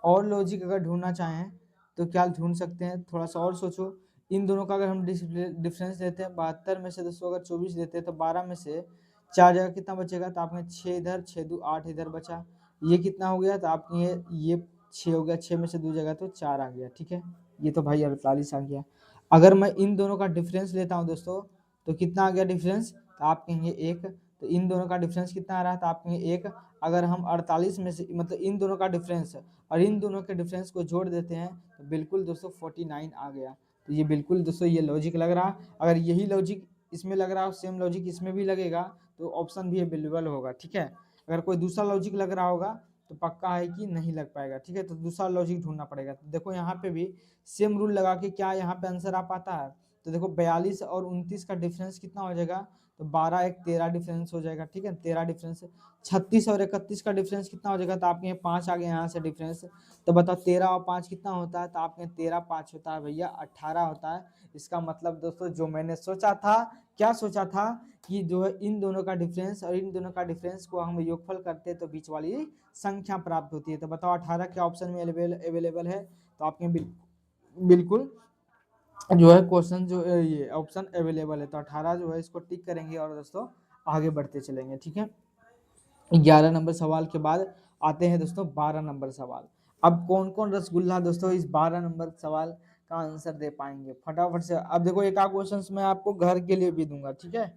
और लॉजिक अगर ढूंढना चाहें तो क्या ढूंढ सकते हैं, थोड़ा सा और सोचो। इन दोनों का अगर हम डिफरेंस लेते हैं, 72 में से दोस्तों अगर 24 लेते हैं तो 12 में से 4 जगह कितना बचेगा, तो आपने 6 इधर, 6 2 8 इधर बचा। ये कितना हो गया, तो आपने ये 6 हो गया, 6 में से 2 जगह तो 4 आ गया, ठीक है। ये तो भाई 48 आ गया। अगर मैं इन दोनों का डिफरेंस लेता हूँ दोस्तों, तो कितना आ गया डिफरेंस, तो आप कहेंगे 1। तो इन दोनों का डिफरेंस कितना आ रहा है, तो आप कहेंगे 1। अगर हम 48 में से मतलब इन दोनों का डिफरेंस है और इन दोनों के डिफरेंस को जोड़ देते हैं तो बिल्कुल दोस्तों 49 आ गया। तो ये बिल्कुल दोस्तों ये लॉजिक लग रहा। अगर यही लॉजिक इसमें लग रहा हो, सेम लॉजिक इसमें भी लगेगा, तो ऑप्शन भी अवेलेबल होगा, ठीक है। अगर कोई दूसरा लॉजिक लग रहा होगा तो पक्का है कि नहीं लग पाएगा। ठीक है, तो दूसरा लॉजिक ढूंढना पड़ेगा। तो देखो यहाँ पे भी सेम रूल लगा के क्या यहाँ पे आंसर आ पाता है। तो देखो 42 और 29 का डिफरेंस कितना हो जाएगा, तो 12 एक 13 डिफरेंस हो जाएगा। ठीक है, 13 डिफरेंस। 36 और 31 का डिफरेंस कितना हो जाएगा, तो आपके यहाँ 5 आ गए यहाँ से डिफरेंस। तो बताओ 13 और 5 कितना होता है, तो आपके 13 5 होता है भैया 18 होता है। इसका मतलब दोस्तों जो मैंने सोचा था, क्या सोचा था कि जो है इन दोनों का डिफरेंस और इन दोनों का डिफरेंस को हम योगफल करते हैं तो बीच वाली संख्या प्राप्त होती है। तो बताओ 18 के ऑप्शन में अवेलेबल है, तो आपके बिल्कुल जो है क्वेश्चन जो ये ऑप्शन अवेलेबल है। तो 18 जो है इसको टिक करेंगे और दोस्तों आगे बढ़ते चलेंगे। ठीक है, 11 नंबर सवाल के बाद आते हैं दोस्तों 12 नंबर सवाल। अब कौन कौन रसगुल्ला दोस्तों इस 12 नंबर सवाल का आंसर दे पाएंगे फटाफट से। अब देखो एक आध क्वेश्चन मैं आपको घर के लिए भी दूंगा। ठीक है,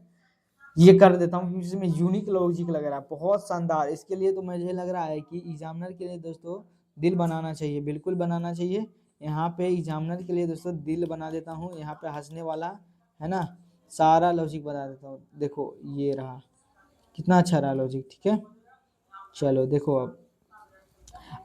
ये कर देता हूँ क्योंकि इसमें यूनिक लॉजिक लग रहा है, बहुत शानदार। इसके लिए तो मुझे लग रहा है कि एग्जामिनर के लिए दोस्तों दिल बनाना चाहिए, बिल्कुल बनाना चाहिए। यहाँ पे एग्जामिनर के लिए दोस्तों दिल बना देता हूँ, यहाँ पे हंसने वाला है ना, सारा लॉजिक बता देता हूँ। देखो ये रहा, कितना अच्छा रहा लॉजिक। ठीक है, चलो देखो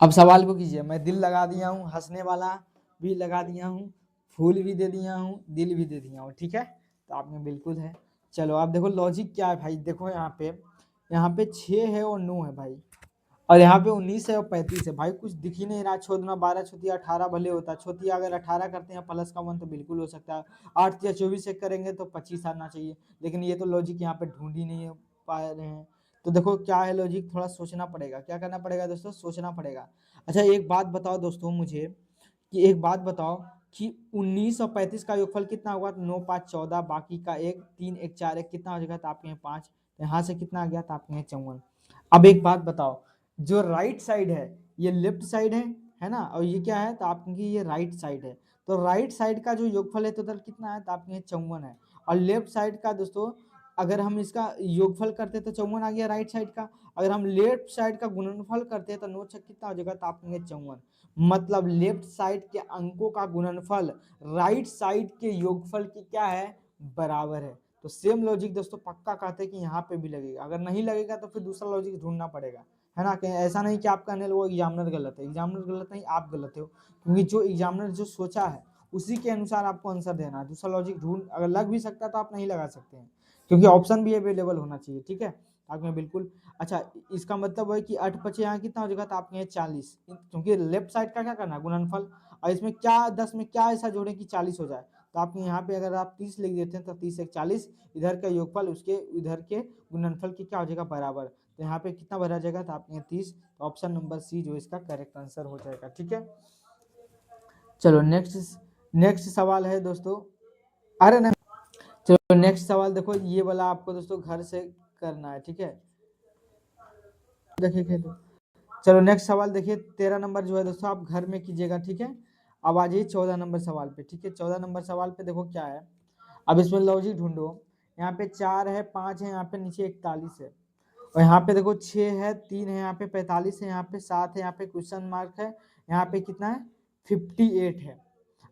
अब सवाल को कीजिए। मैं दिल लगा दिया हूँ, हंसने वाला भी लगा दिया हूँ, फूल भी दे दिया हूँ, दिल भी दे दिया हूँ। ठीक है, तो आप में बिल्कुल है। चलो आप देखो लॉजिक क्या है भाई। देखो यहाँ पे 6 है और 9 है भाई, और यहाँ पे 19 है और 35 है भाई। कुछ दिख ही नहीं रहा। 6 दूना 12, छोटिया 18 भले होता। छोटिया अगर 18 करते हैं प्लस का 1 तो बिल्कुल हो सकता है। 8 या 24 से करेंगे तो 25 आना चाहिए, लेकिन ये तो लॉजिक यहाँ पे ढूंढ ही नहीं पा रहे हैं। तो देखो क्या है लॉजिक, थोड़ा सोचना पड़ेगा। क्या करना पड़ेगा दोस्तों, सोचना पड़ेगा। अच्छा एक बात बताओ दोस्तों मुझे, कि एक बात बताओ कि 19 और 35 का योगफल कितना होगा, तो 9 5 14, बाकी का 1 3 1 4 1 कितना हो जाएगा, तो आपके यहाँ 5, तो यहाँ से कितना आ गया, तो आपके यहाँ 54। अब एक बात बताओ, जो राइट साइड है ये लेफ्ट साइड है ना, और ये क्या है, तो आपकी ये राइट साइड है। तो राइट साइड का जो योगफल है टोटल कितना है, तो आपके यहाँ 54 है। और लेफ्ट साइड का दोस्तों अगर हम इसका योगफल करते तो 54 आ गया राइट साइड का। अगर हम लेफ्ट साइड का गुणनफल करते हैं तो 9 छक कितना हो जाएगा, तो आपके 54। मतलब लेफ्ट साइड के अंकों का गुणनफल राइट साइड के योगफल की क्या है, बराबर है। तो सेम लॉजिक दोस्तों पक्का कहते हैं कि यहाँ पे भी लगेगा। अगर नहीं लगेगा तो फिर दूसरा लॉजिक ढूंढना पड़ेगा, है ना। कहीं ऐसा नहीं कि आप कहने वो एग्जामिनर गलत है। एग्जामिनर गलत नहीं, आप गलत हो, क्योंकि जो एग्जामिनर जो सोचा है उसी के अनुसार आपको आंसर देना है। दूसरा लॉजिक ढूंढ अगर लग भी सकता है तो आप नहीं लगा सकते हैं, क्योंकि ऑप्शन भी अवेलेबल होना चाहिए। ठीक है, आप में बिल्कुल। अच्छा इसका मतलब है कि 8 पचे यहाँ कितना हो जाएगा, तो आपके यहाँ 40, क्योंकि लेफ्ट साइड का क्या करना है, गुणनफल। और इसमें क्या 10 में क्या ऐसा जोड़े कि 40 हो जाए, तो आपके यहाँ पे अगर आप 30 लिख देते हैं तो 30 एक 40, इधर का योगफल उसके इधर के गुणनफल की क्या हो जाएगा, बराबर। तो यहाँ पे कितना भरा जाएगा, तो आपके यहाँ 30। तो ऑप्शन नंबर सी जो इसका करेक्ट आंसर हो जाएगा। ठीक है, चलो नेक्स्ट सवाल है दोस्तों। अरे नहीं, चलो नेक्स्ट सवाल देखो, ये वाला आपको दोस्तों घर से करना है। ठीक है, देखिए तो चलो नेक्स्ट सवाल देखिए। 13 नंबर जो है दोस्तों आप घर में कीजिएगा। ठीक है, अब आ जाइए 14 नंबर सवाल पे। ठीक है, 14 नंबर सवाल पे देखो क्या है। अब इसमें लॉजिक ढूंढो। यहाँ पे 4 है, 5 है, यहाँ पे नीचे 41 है, और यहाँ पे देखो 6 है, 3 है, यहाँ पे 45 है, यहाँ पे 7 है, यहाँ पे क्वेश्चन मार्क है, यहाँ पे कितना है 58 है।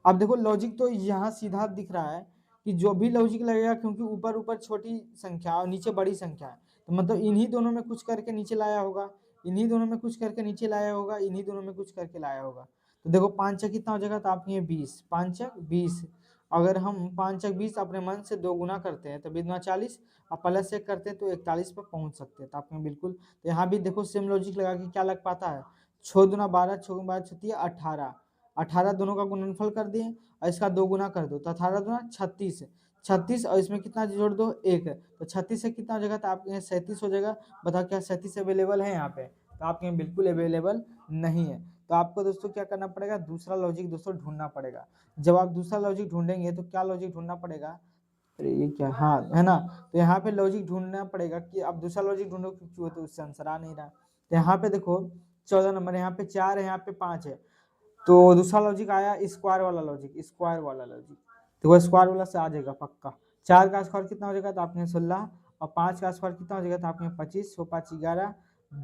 अब देखो लॉजिक तो यहाँ सीधा दिख रहा है कि जो भी लॉजिक लगेगा, क्योंकि ऊपर ऊपर छोटी संख्या और नीचे बड़ी संख्या है, तो मतलब इन्हीं दोनों में कुछ करके नीचे लाया होगा, इन्हीं दोनों में कुछ करके नीचे लाया होगा, इन्हीं दोनों में कुछ करके लाया होगा। तो देखो 5 छक कितना हो जाएगा, तो आपके 20, 5 छक 20। अगर हम 5 छक 20 अपने मन से 2 गुना करते हैं तो 20 और प्लस 1 करते हैं तो 41 पर पहुंच सकते हैं। तो आपने बिल्कुल, तो यहाँ भी देखो सेम लॉजिक लगा के क्या लग पाता है, 6 दूना 12, 6 12 छत्तीस 18, 18 दोनों का गुणनफल कर दिए और इसका 2 गुना कर दो, तो 18 दूना 36, 36 और इसमें कितना जोड़ दो 1, तो 36 से कितना हो जाएगा, तो आपके यहाँ 37 हो जाएगा। बताओ क्या 37 अवेलेबल है यहाँ पे, तो आपके यहाँ बिल्कुल अवेलेबल नहीं है। तो आपको दोस्तों क्या करना पड़ेगा, दूसरा लॉजिक दोस्तों ढूंढना पड़ेगा। जब आप दूसरा लॉजिक ढूंढेंगे तो क्या लॉजिक ढूंढना पड़ेगा, अरे ये क्या, हाँ है ना। तो यहाँ पे लॉजिक ढूंढना पड़ेगा कि अब दूसरा लॉजिक ढूंढो, क्योंकि वो तो उससे आंसर आ नहीं रहा। तो यहाँ पे देखो 14 नंबर, यहाँ पे 4 है, यहाँ पे 5 है, तो दूसरा लॉजिक आया स्क्वायर वाला लॉजिक, स्क्वायर वाला लॉजिक। तो वो स्क्वायर वाला से आ जाएगा पक्का। 4 का स्क्वायर कितना हो जाएगा, तो आपके 16, और 5 का स्क्वायर कितना हो जाएगा, तो आपके 25, 6 5 11,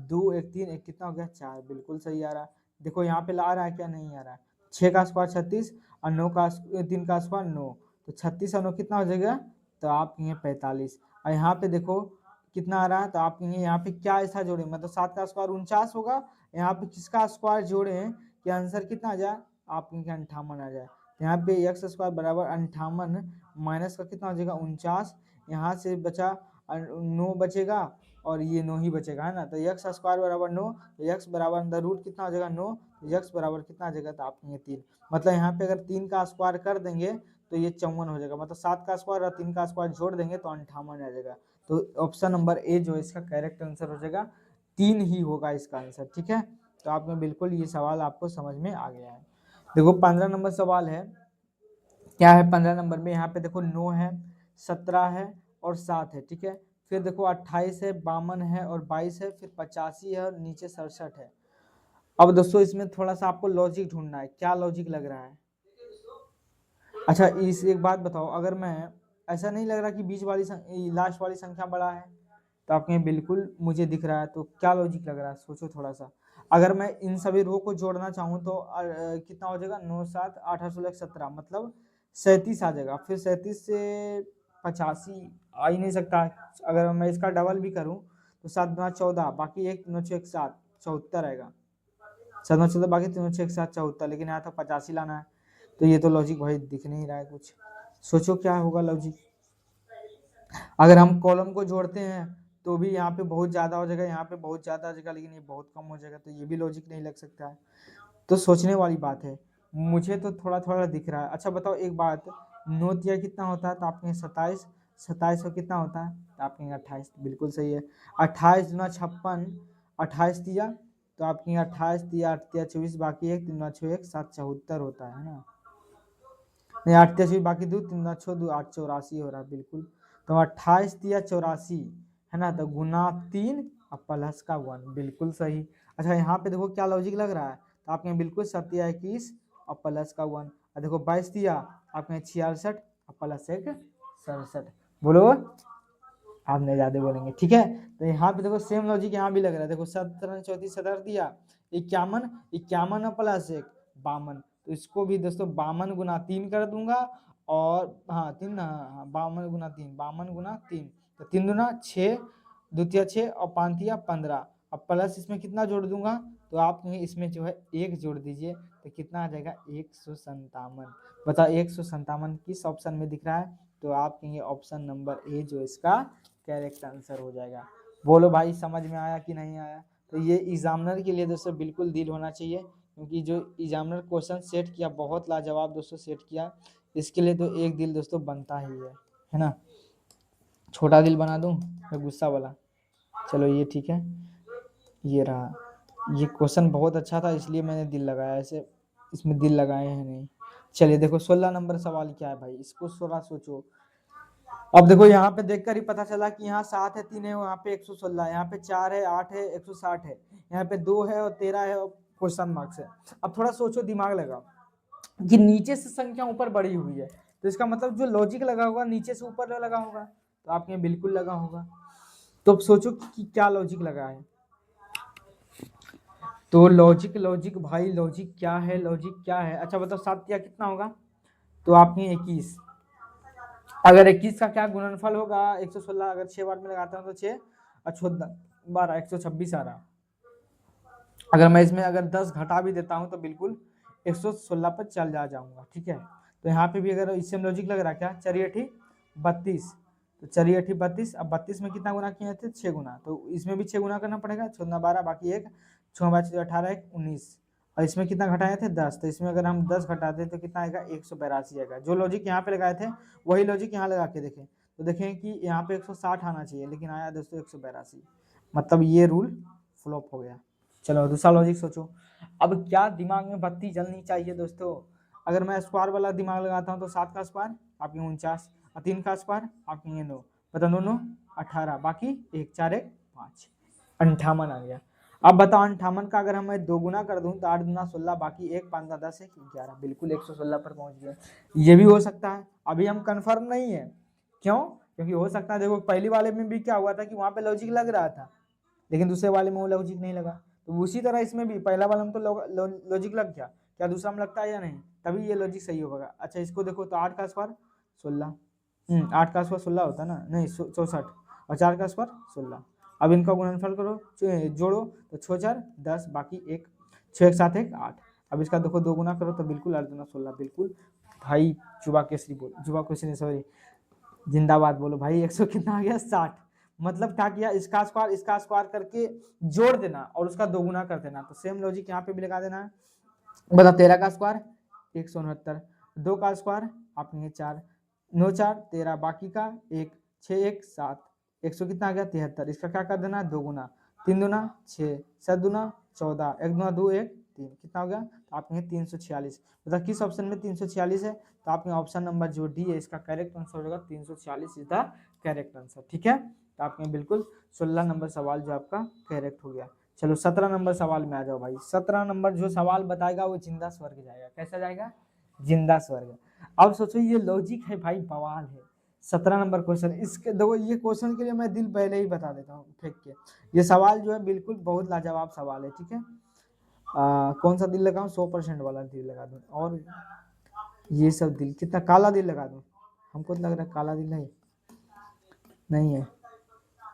2 1 3 1 कितना हो गया 4, बिल्कुल सही आ रहा। देखो यहाँ पे ला रहा है क्या, नहीं आ रहा है। 6 का स्क्वायर 36 और 9 का 3 का स्क्वायर 9, तो 36 और 9 कितना हो जाएगा, तो आप ये 45। और यहाँ पे देखो कितना आ रहा है, तो आप यहाँ पे क्या ऐसा जोड़े, मतलब 7 का स्क्वायर 49 होगा, यहाँ पे किसका स्क्वायर जोड़े हैं कि आंसर कितना आ जाए, आपके 58 आ जाए। यहाँ पे एक्स स्क्वायर बराबर 58 माइनस का कितना हो जाएगा 49, यहाँ से बचा 9 बचेगा और ये 9 ही बचेगा, है ना। तो एक्स स्क्वायर बराबर 9, तो एक्स बराबर अंदर रूट कितना हो जाएगा 9, तो एक्स बराबर कितना आ जाएगा, तो आपके ये 3। मतलब यहाँ पे अगर 3 का स्क्वायर कर देंगे तो ये 54 हो जाएगा, मतलब 7 का स्क्वायर और 3 का स्क्वायर जोड़ देंगे तो 58 आ जाएगा। तो ऑप्शन नंबर ए जो है इसका करेक्ट आंसर हो जाएगा, 3 ही होगा इसका आंसर, ठीक है। तो आप में बिल्कुल ये सवाल आपको समझ में आ गया है। देखो 15 नंबर सवाल है, क्या है 15 नंबर में, यहाँ पे देखो 9 है, 17 है और 7 है, ठीक है। फिर देखो 28 है, 52 है और 22 है, फिर 85 है और नीचे 67 है। अब दोस्तों इसमें थोड़ा सा आपको लॉजिक ढूंढना है, क्या लॉजिक लग रहा है। अच्छा इस एक बात बताओ, अगर मैं ऐसा नहीं लग रहा कि बीच वाली लास्ट वाली संख्या बड़ा है, तो आपके बिल्कुल मुझे दिख रहा है, तो क्या लॉजिक लग रहा है, सोचो थोड़ा सा। अगर मैं इन सभी रो को जोड़ना चाहूँ तो कितना हो जाएगा, 9 7 8 8 16 17, मतलब 37 आ जाएगा। फिर 37 से 85 आ ही नहीं सकता। अगर मैं इसका डबल भी करूँ तो 7 गुना 14, बाकी एक 9 6 1 7, 74 आएगा। 7 गुना 14 बाकी 3 6 1 7 74, लेकिन यहाँ तो 85 लाना है। तो ये तो लॉजिक भाई दिख नहीं रहा है कुछ, सोचो क्या होगा लॉजिक। अगर हम कॉलम को जोड़ते हैं तो भी यहाँ पे बहुत ज़्यादा हो जाएगा, यहाँ पे बहुत ज़्यादा आ जाएगा, लेकिन ये बहुत कम हो जाएगा, तो ये भी लॉजिक नहीं लग सकता है। तो सोचने वाली बात है, मुझे तो थोड़ा थोड़ा दिख रहा है। अच्छा बताओ एक बात, 9 तिया कितना होता है, तो आपके 27, 27 का कितना होता है, तो आपके 28, बिल्कुल सही है। 28 दुना 56, 28 तिया, तो आपके 28 तिया 8 तिया 24, बाकी एक 3 6 1 7 74 होता है ना। नहीं 8 तिया 24 बाकी 2 3 6 2 8 84 हो रहा है, बिल्कुल। तो 28 तिया 84 है ना, तो गुना 3 और प्लस का 1, बिल्कुल सही। अच्छा यहाँ पे देखो क्या लॉजिक लग रहा है, तो आपके बिल्कुल 7 तिया 21 और प्लस का 1, और देखो 22 तिया आपके 66 और प्लस एक 67। बोलो, आपने ज्यादा बोलेंगे, ठीक है। तो यहाँ पे देखो सेम लॉजिक यहाँ भी लग रहा है, देखो 17 34 17 दिया, 51 51 और प्लस एक 52, तो इसको भी दोस्तों 52 गुना 3 कर दूंगा, और हाँ 3, हाँ 52 गुना 3, 52 गुना 3, तो 3 दूना 6, द्वितीय 6 और 5 तिया 15, अब प्लस इसमें कितना जोड़ दूंगा, तो आप इसमें जो है एक जोड़ दीजिए, तो कितना आ जाएगा 157। बताओ 157 किस ऑप्शन में दिख रहा है, तो आप कहेंगे ऑप्शन नंबर ए जो इसका करेक्ट आंसर हो जाएगा। बोलो भाई समझ में आया कि नहीं आया। तो ये एग्जामिनर के लिए दोस्तों बिल्कुल दिल होना चाहिए, क्योंकि जो एग्जामिनर क्वेश्चन सेट किया बहुत लाजवाब दोस्तों सेट किया, इसके लिए तो एक दिल दोस्तों बनता ही है ना। छोटा दिल बना दूं या गुस्सा वाला, चलो ये ठीक है, ये रहा। ये क्वेश्चन बहुत अच्छा था इसलिए मैंने दिल लगाया, ऐसे इसमें दिल लगाए हैं नहीं। चलिए देखो 16 नंबर सवाल क्या है भाई, इसको थोड़ा सोचो। अब देखो यहाँ पे देखकर ही पता चला कि यहाँ 7 है 3 है, यहाँ पे 116, यहाँ पे 4 है 8 है 160 है, यहाँ पे 2 है और 13 है और क्वेश्चन मार्क्स है। अब थोड़ा सोचो, दिमाग लगा कि नीचे से संख्या ऊपर बढ़ी हुई है, तो इसका मतलब जो लॉजिक लगा होगा नीचे से ऊपर लगा होगा, तो आपके यहाँ बिल्कुल लगा होगा। तो अब सोचो कि क्या लॉजिक लगा है। तो लॉजिक लॉजिक भाई लॉजिक क्या है, लॉजिक क्या है। अच्छा बताओ 7 या कितना होगा, तो आपके 21, अगर 21 का क्या गुणनफल होगा 116, अगर 6 बार में लगाता हूँ तो 6 और 14 12 126 आ रहा। अगर मैं इसमें अगर 10 घटा भी देता हूँ तो बिल्कुल 116 पर चल जाऊंगा, ठीक है। तो यहाँ पे भी अगर इससे लॉजिक लग रहा है क्या, चरिए ठीक 32, तो चरिए ठीक 32, अब 32 में कितना गुना किए थे 6 गुना, तो इसमें भी 6 गुना करना पड़ेगा, 6 गुना 12 बाकी एक 6 बार 18 1 19, और इसमें कितना घटाए थे 10, तो इसमें अगर हम 10 घटाते तो कितना आएगा 182 आएगा। जो लॉजिक यहाँ पे लगाए थे वही लॉजिक यहाँ लगा के देखें, तो देखें कि यहाँ पे 160 आना चाहिए, लेकिन आया दोस्तों 182, मतलब ये रूल फ्लॉप हो गया। चलो दूसरा लॉजिक सोचो। अब क्या दिमाग में बत्ती जलनी चाहिए दोस्तों, अगर मैं स्क्वायर वाला दिमाग लगाता हूँ तो 7 का स्क्वायर आपके 49 और 3 का स्क्वायर आपके 9, बता दोनों 18, बाकी 1 4 1 5, 58 आ गया। अब बताओ 58 का अगर मैं 2 गुना कर दूं तो 8 गुना 16, बाकी 1 5 का 10 1 11, बिल्कुल 116 पर पहुंच गया। ये भी हो सकता है, अभी हम कंफर्म नहीं है, क्यों, क्योंकि हो सकता है देखो पहली वाले में भी क्या हुआ था कि वहां पे लॉजिक लग रहा था, लेकिन दूसरे वाले में वो लॉजिक नहीं लगा। तो उसी तरह इसमें भी पहला वाला में तो लॉजिक लग गया, क्या दूसरा में लगता है या नहीं, तभी ये लॉजिक सही होगा। अच्छा इसको देखो, तो 8 का स्क्वायर 16, 8 का स्क्वायर 16 होता है ना, नहीं 64, और 4 का स्क्वायर 16, अब इनका गुणनफल करो, जोड़ो, तो 6 4 10, बाकी 1, 6 एक साथ 1 8। अब इसका देखो 2 गुना करो तो बिल्कुल 8 दूना 16, बिल्कुल भाई जुबा केसरी बोलो, जुबा केसरी सॉरी, जिंदाबाद बोलो भाई। 100 कितना आ गया 60। मतलब क्या किया, इसका स्क्वायर करके जोड़ देना और उसका दोगुना कर देना। तो सेम लॉजिक यहाँ पे भी लगा देना है। बता 13 का स्क्वायर 169, 2 का स्क्वायर आप कहेंगे 4, 9 4 13, बाकी का 1, 6 1 7, 100 कितना आ गया 73। इसका क्या कर देना है, दोगुना, 3 दूना 6, 7 दूना 14, 1 दूना 2 1 3, कितना हो गया, तो आप कहेंगे 346। मतलब किस ऑप्शन में 346 है, तो आपके ऑप्शन नंबर जो डी है इसका करेक्ट आंसर होगा 346 इज द करेक्ट आंसर। ठीक है, तो आपने बिल्कुल 16 नंबर सवाल जो आपका करेक्ट हो गया। चलो 17 नंबर सवाल में आ जाओ भाई। 17 नंबर जो सवाल बताएगा वो जिंदा स्वर्ग जाएगा। कैसा जाएगा, जिंदा स्वर्ग। अब सोचो ये लॉजिक है भाई, बवाल है। 17 नंबर क्वेश्चन, इसके देखो ये क्वेश्चन के लिए मैं दिल पहले ही बता देता हूँ फेंक के। ये सवाल जो है बिल्कुल बहुत लाजवाब सवाल है। ठीक है, कौन सा दिल लगाऊं, 100% वाला दिल लगा दूं, और ये सब दिल, कितना काला दिल लगा दूं, हमको तो लग रहा है काला दिल नहीं है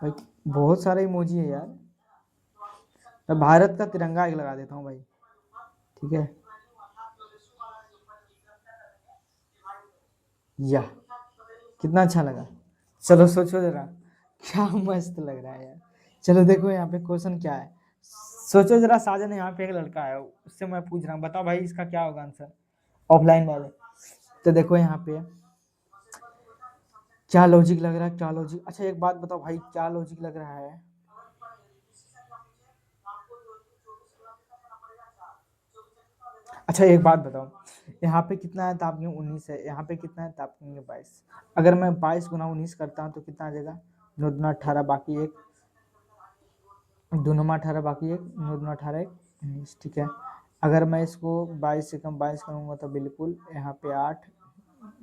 भाई, बहुत सारे इमोजी है यार। मैं भारत का तिरंगा एक लगा देता हूँ भाई। ठीक है, या कितना अच्छा लगा। चलो सोचो जरा, क्या मस्त लग रहा है यार। चलो देखो यहाँ पे क्वेश्चन क्या है, सोचो जरा। साजन यहाँ पे एक लड़का है, उससे मैं पूछ रहा हूँ, बताओ भाई इसका क्या होगा आंसर, ऑफलाइन वाले। तो देखो यहाँ पे क्या लॉजिक लग रहा है, क्या लॉजिक। अच्छा एक बात बताओ भाई, क्या लॉजिक लग रहा है। अच्छा एक बात बताओ, यहाँ पे कितना है, तो आप कहेंगे 19 है, यहाँ पे कितना है, तो आप कहेंगे 22। अगर मैं 22 गुना 19 करता हूँ तो कितना आ जाएगा, 9 दूना 18, बाकी 1, दोनों में 18 बाकी 1, 9 दूना 18 1 19। ठीक है, अगर मैं इसको 22 से कम 22 करूँगा तो बिल्कुल यहाँ पे 8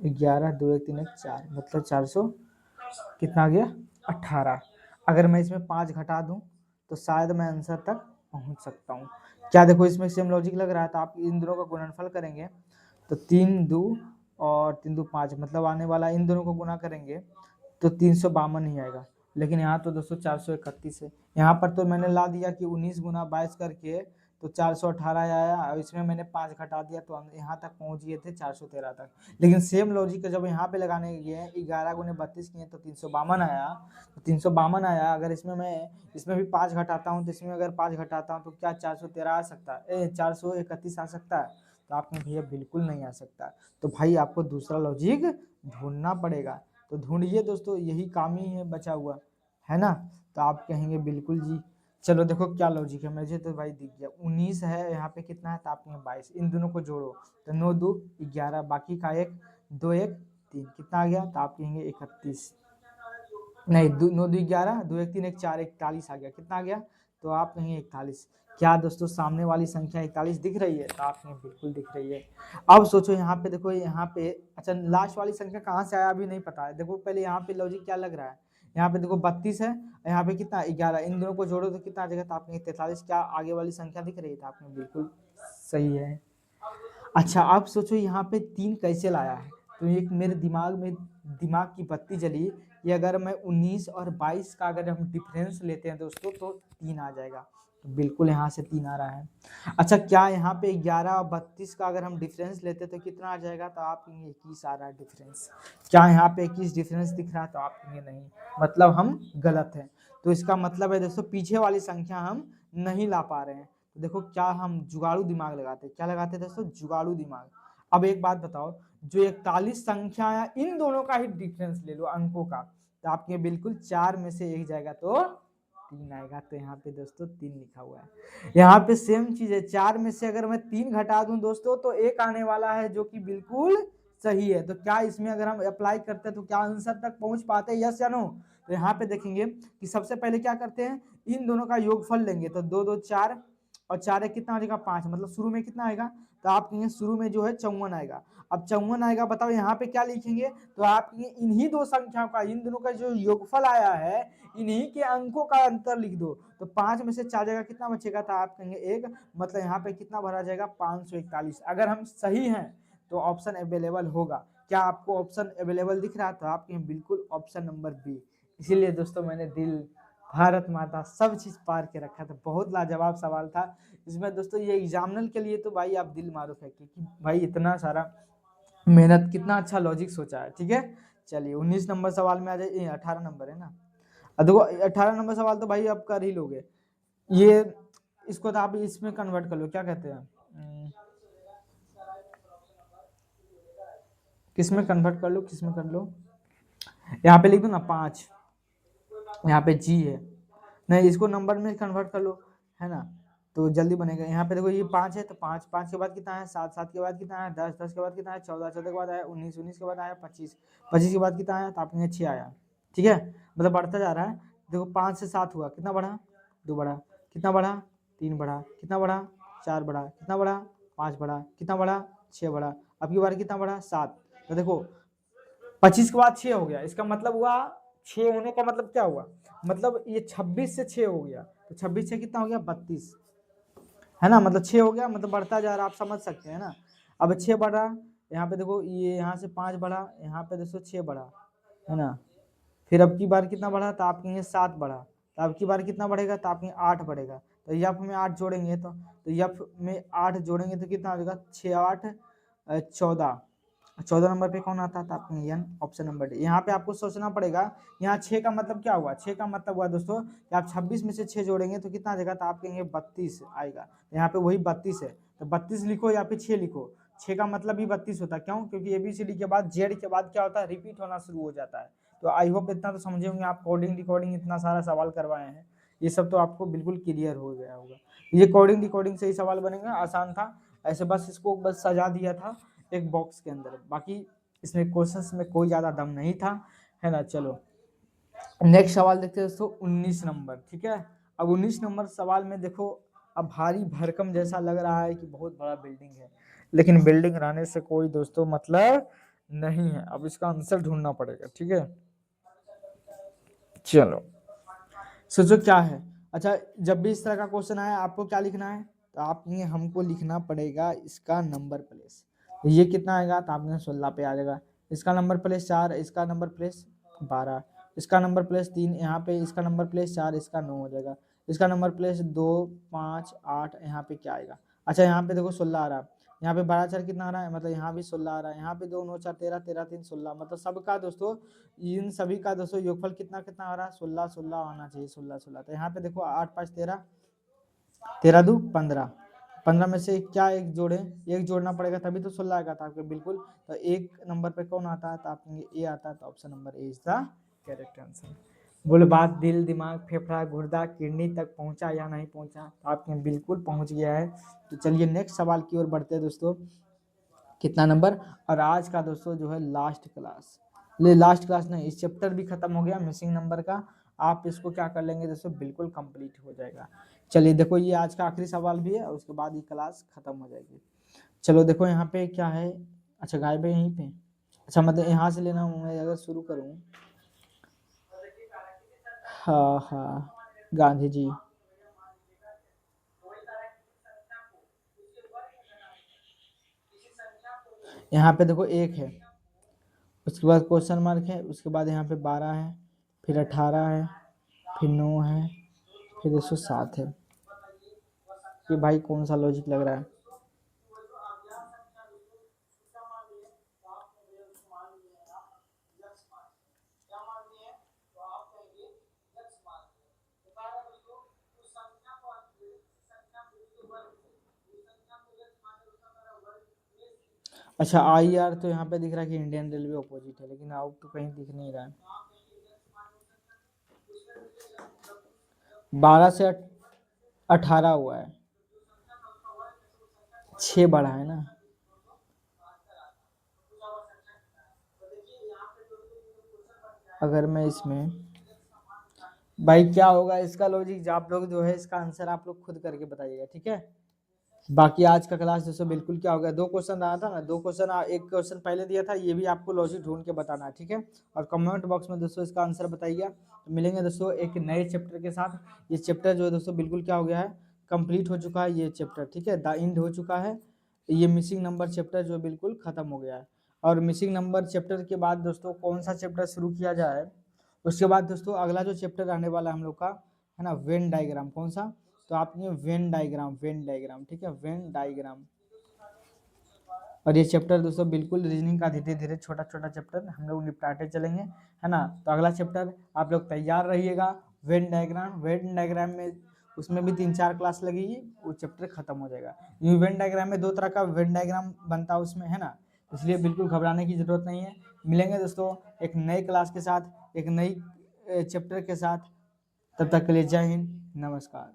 11 2 1 3 1 4, मतलब 400 कितना आ गया 18। अगर मैं इसमें 5 घटा दूं तो शायद मैं आंसर तक पहुंच सकता हूं। क्या देखो इसमें सेम लॉजिक लग रहा है, तो आप इन दोनों का गुणनफल करेंगे तो 3 2 और 3 2 5, मतलब आने वाला इन दोनों को गुना करेंगे तो 352 ही आएगा। लेकिन यहाँ तो दोस्तों 431 है। यहाँ पर तो मैंने ला दिया कि 19 गुना 22 करके तो 418 आया, और इसमें मैंने 5 घटा दिया तो यहाँ तक पहुँच गए थे 413 तक। लेकिन सेम लॉजिक जब यहाँ पे लगाने गए 11 गुने 32 किए तो 352 आया, तो 352 आया। अगर इसमें मैं इसमें भी 5 घटाता हूँ तो इसमें अगर 5 घटाता हूँ तो क्या 413 आ सकता है, 431 आ सकता है, तो आपने भैया बिल्कुल नहीं आ सकता। तो भाई आपको दूसरा लॉजिक ढूंढना पड़ेगा। तो ढूंढिए दोस्तों, यही काम ही है बचा हुआ, है ना। तो आप कहेंगे बिल्कुल जी। चलो देखो क्या लॉजिक है, मुझे तो भाई दिख गया 19 है, यहाँ पे कितना है, तो आप कहेंगे 22, इन दोनों को जोड़ो तो 9 2 11, बाकी का 1 2 1 3, कितना आ गया, तो आप कहेंगे 31, नहीं 9 2 11 2 1 3 1 4, 41 आ गया, कितना आ गया, तो आप कहेंगे 41। क्या दोस्तों सामने वाली संख्या 41 दिख रही है, तो आप कहेंगे बिल्कुल दिख रही है। अब सोचो यहाँ पे देखो, यहाँ पे अच्छा लास्ट वाली संख्या कहाँ से आया अभी नहीं पता है। देखो पहले यहाँ पे लॉजिक क्या लग रहा है, यहाँ पे देखो 32 है, यहाँ पे कितना 11, इन दोनों को जोड़ो तो कितना आ जाएगा, तो आप कहेंगे 43। क्या आगे वाली संख्या दिख रही है, तो आपने बिल्कुल सही है। अच्छा आप सोचो यहाँ पे 3 कैसे लाया है, तो एक मेरे दिमाग की बत्ती जली। ये अगर मैं 19 और 22 का अगर हम डिफरेंस लेते हैं दोस्तों तो 3 आ जाएगा, तो बिल्कुल यहाँ से 3 आ रहा है। अच्छा क्या यहाँ पे 11 और 32 का अगर हम डिफरेंस लेते तो कितना आ जाएगा, तो आप कहेंगे 21 आ रहा है डिफरेंस। क्या यहाँ पे 21 डिफरेंस दिख रहा है, तो आप कहेंगे नहीं, मतलब हम गलत हैं। तो इसका मतलब है दोस्तों पीछे वाली संख्या हम नहीं ला पा रहे हैं। तो देखो क्या हम जुगाड़ू दिमाग लगाते हैं, क्या लगाते हैं दोस्तों, जुगाड़ू दिमाग। अब एक बात बताओ, जो 41 संख्या है इन दोनों का ही डिफरेंस ले लो अंकों का, तो आपके बिल्कुल 4 में से एक जाएगा तो 3 आएगा। तो यहाँ पे दोस्तों 3 लिखा हुआ है। यहाँ पे सेम चीज है, 4 में से अगर मैं 3 घटा दूं दोस्तों तो 1 आने वाला है जो कि बिल्कुल सही है। तो क्या इसमें अगर हम अप्लाई करते हैं तो क्या आंसर तक पहुंच पाते हैं, यस या नो। तो यहाँ पे देखेंगे कि सबसे पहले क्या करते हैं, इन दोनों का योगफल लेंगे तो 2 2 4 और 4 एक कितना आ जाएगा 5, मतलब शुरू में कितना आएगा, तो आप कहेंगे शुरू में जो है 54 आएगा। अब 54 आएगा, बताओ यहाँ पे क्या लिखेंगे, तो आप इन्हीं दो संख्याओं का, इन दोनों का जो योगफल आया है इन्हीं के अंकों का अंतर लिख दो। तो 5 में से 4 जगह कितना बचेगा, तो आप कहेंगे 1, मतलब यहाँ पे कितना भरा जाएगा 541। अगर हम सही हैं तो ऑप्शन अवेलेबल होगा। क्या आपको ऑप्शन अवेलेबल दिख रहा है, तो आप कहें बिल्कुल ऑप्शन नंबर बी। इसीलिए दोस्तों मैंने दिल भारत माता, सब चीज पार के रखा था। बहुत लाजवाब सवाल था इसमें दोस्तों। ये एग्जामिनर के लिए तो भाई आप दिल मारो फेंकिए कि भाई इतना सारा मेहनत, कितना अच्छा लॉजिक सोचा है। ठीक है, चलिए 19 नंबर सवाल में आ जाइए। 18 नंबर है ना। अब देखो 18 नंबर सवाल तो भाई आप कर ही लोगे ये। इसको तो आप इसमें कन्वर्ट कर लो, क्या कहते हैं, किसमें कन्वर्ट कर लो, किसमें कर लो, यहाँ पे लिख दो ना 5, यहाँ पे जी है, नहीं इसको नंबर में कन्वर्ट कर लो, है ना, तो जल्दी बनेगा। यहाँ पे देखो ये 5 है, तो 5, 5 के बाद कितना है 7, 7 के बाद कितना है 10, 10 के बाद कितना है 14, 14 के बाद आया 19, 19 के बाद आया 25, 25 के बाद कितना आया, तो आपके 6 आया। ठीक है, मतलब बढ़ता जा रहा है। देखो 5 से 7 हुआ, कितना बढ़ा, 2 बढ़ा, कितना बढ़ा, 3 बढ़ा, कितना बढ़ा, 4 बढ़ा, कितना बढ़ा, 5 बढ़ा, कितना बढ़ा, 6 बढ़ा, अब की बार कितना बढ़ा, 7। तो देखो 25 के बाद 6 हो गया, इसका मतलब हुआ 6 होने का मतलब क्या हुआ, मतलब ये 26 से 6 हो गया, तो 26 से कितना हो गया 32, है ना, मतलब 6 हो गया, मतलब बढ़ता जा रहा, आप समझ सकते हैं ना। अब 6 बढ़ा, यहाँ पे देखो ये यहाँ से 5 बढ़ा, यहाँ पे देखो 6 बढ़ा, है ना, फिर अब की बार कितना बढ़ा, तो आपके यहाँ 7 बढ़ा, तो अब की बार कितना बढ़ेगा, तो आपके 8 बढ़ेगा। तो यफ में 8 जोड़ेंगे, तो यफ में 8 जोड़ेंगे तो कितना हो जाएगा, 6 8 14, 14 नंबर पे कौन आता था, आपके एन, ऑप्शन नंबर डी। यहाँ पे आपको सोचना पड़ेगा, यहाँ 6 का मतलब क्या हुआ, 6 का मतलब हुआ दोस्तों कि आप 26 में से 6 जोड़ेंगे तो कितना आ जाएगा, तो आप कहेंगे 32 आएगा। यहाँ पे वही 32 है, तो 32 लिखो या फिर 6 लिखो, 6 का मतलब ही 32 होता है। क्यों, क्योंकि ABCD के बाद जेड के बाद क्या होता है, रिपीट होना शुरू हो जाता है। तो आई होप इतना तो समझे होंगे आप, कोडिंग डिकोडिंग इतना सारा सवाल करवाए हैं, ये सब तो आपको बिल्कुल क्लियर हो गया होगा। ये कोडिंग डिकोडिंग से ही सवाल बनेगा, आसान था, ऐसे बस इसको बस सजा दिया था एक बॉक्स के अंदर, बाकी इसमें क्वेश्चंस में कोई ज़्यादा दम नहीं था, है ना। चलो नेक्स्ट सवाल देखते हैं दोस्तों, 19 नंबर। ठीक है, अब 19 नंबर सवाल में देखो, अब भारी भरकम जैसा लग रहा है कि बहुत बड़ा बिल्डिंग है, लेकिन बिल्डिंग रहने से कोई दोस्तों मतलब नहीं है। अब इसका आंसर ढूंढना पड़ेगा। ठीक है, चलो सोचो क्या है। अच्छा, जब भी इस तरह का क्वेश्चन आए आपको क्या लिखना है, तो आपने हमको लिखना पड़ेगा इसका नंबर प्लेस। ये कितना आएगा, तो आपने 16 पे आ जाएगा। इसका नंबर प्लेस 4, इसका नंबर प्लेस 12, इसका नंबर प्लेस 3, यहाँ पे इसका नंबर प्लेस 4, इसका 9 हो जाएगा। इसका नंबर प्लेस 2, 5, 8, यहाँ पे क्या आएगा। अच्छा यहाँ पे देखो 16 आ रहा है, यहाँ पे 12 4 कितना आ रहा है, मतलब यहाँ भी 16 आ रहा है, यहाँ पे 2 9 4 13, 13 3 16, मतलब सबका दोस्तों, इन सभी का दोस्तों योगफल कितना कितना आ रहा है, 16 16 आना चाहिए, 16 16। तो यहाँ पे देखो 8 5 13, 13 2 15, 15 में से क्या एक जोड़े, एक जोड़ना पड़ेगा तभी तो 16 आएगा था आपके, बिल्कुल। तो एक नंबर पे कौन आता है, तो आपके ए आता है, तो option number A is the correct answer. बोले बात दिल दिमाग फेफड़ा गुर्दा किडनी तक पहुंचा या नहीं पहुंचा, तो आपके बिल्कुल पहुंच गया है। तो चलिए नेक्स्ट सवाल की ओर बढ़ते हैं दोस्तों। कितना नंबर, और आज का दोस्तों जो है लास्ट क्लास, लास्ट क्लास नहीं, इस चैप्टर भी खत्म हो गया मिसिंग नंबर का। आप इसको क्या कर लेंगे दोस्तों, बिल्कुल कंप्लीट हो जाएगा। चलिए देखो ये आज का आखिरी सवाल भी है, और उसके बाद ये क्लास खत्म हो जाएगी। चलो देखो यहाँ पे क्या है, अच्छा गायब है यहीं पे, अच्छा मतलब यहाँ से लेना हूँ मैं, अगर शुरू करूँ, हाँ हाँ, गांधी जी। यहाँ पे देखो 1 है, उसके बाद क्वेश्चन मार्क है, उसके बाद यहाँ पे 12 है, फिर 18 है, फिर 9 है, फिर 107 है। ये भाई कौन सा लॉजिक लग रहा है। अच्छा IR तो यहाँ पे दिख रहा है कि इंडियन रेलवे ऑपोजिट है, लेकिन आउट तो कहीं दिख नहीं रहा है। 12 से 18 हुआ है, 6 बढ़ा है ना। अगर मैं इसमें, भाई क्या होगा इसका लॉजिक, आप लोग जो है इसका आंसर आप लोग खुद करके बताइएगा। ठीक है, बाकी आज का क्लास दोस्तों बिल्कुल क्या हो गया, 2 क्वेश्चन रहा था ना, 2 क्वेश्चन, एक क्वेश्चन पहले दिया था, ये भी आपको लॉजिक ढूंढ के बताना है। ठीक है, और कमेंट बॉक्स में दोस्तों इसका आंसर बताइएगा। तो मिलेंगे दोस्तों एक नए चैप्टर के साथ। ये चैप्टर जो है दोस्तों बिल्कुल क्या हो गया है, कंप्लीट हो चुका है ये चैप्टर। ठीक है, द एंड हो चुका है, ये मिसिंग नंबर चैप्टर जो बिल्कुल खत्म हो गया है। और मिसिंग नंबर चैप्टर के बाद दोस्तों कौन सा चैप्टर शुरू किया जाए, उसके बाद दोस्तों अगला जो चैप्टर आने वाला है हम लोग का, है ना, वेन डायग्राम। कौन सा? तो आप ये वेन डायग्राम, वेन डायग्राम, ठीक है, वेन डायग्राम। और ये चैप्टर दोस्तों बिल्कुल रीजनिंग का धीरे धीरे छोटा छोटा चैप्टर हम लोग निपटाते चलेंगे, है ना। तो अगला चैप्टर आप लोग तैयार रहिएगा, वेन डायग्राम। वेन डायग्राम में उसमें भी 3-4 क्लास लगेगी, वो चैप्टर खत्म हो जाएगा। ये वेन डायग्राम में 2 तरह का वेन डायग्राम बनता है उसमें, है ना, इसलिए बिल्कुल घबराने की जरूरत नहीं है। मिलेंगे दोस्तों एक नई क्लास के साथ, एक नई चैप्टर के साथ। तब तक के लिए जय हिंद, नमस्कार।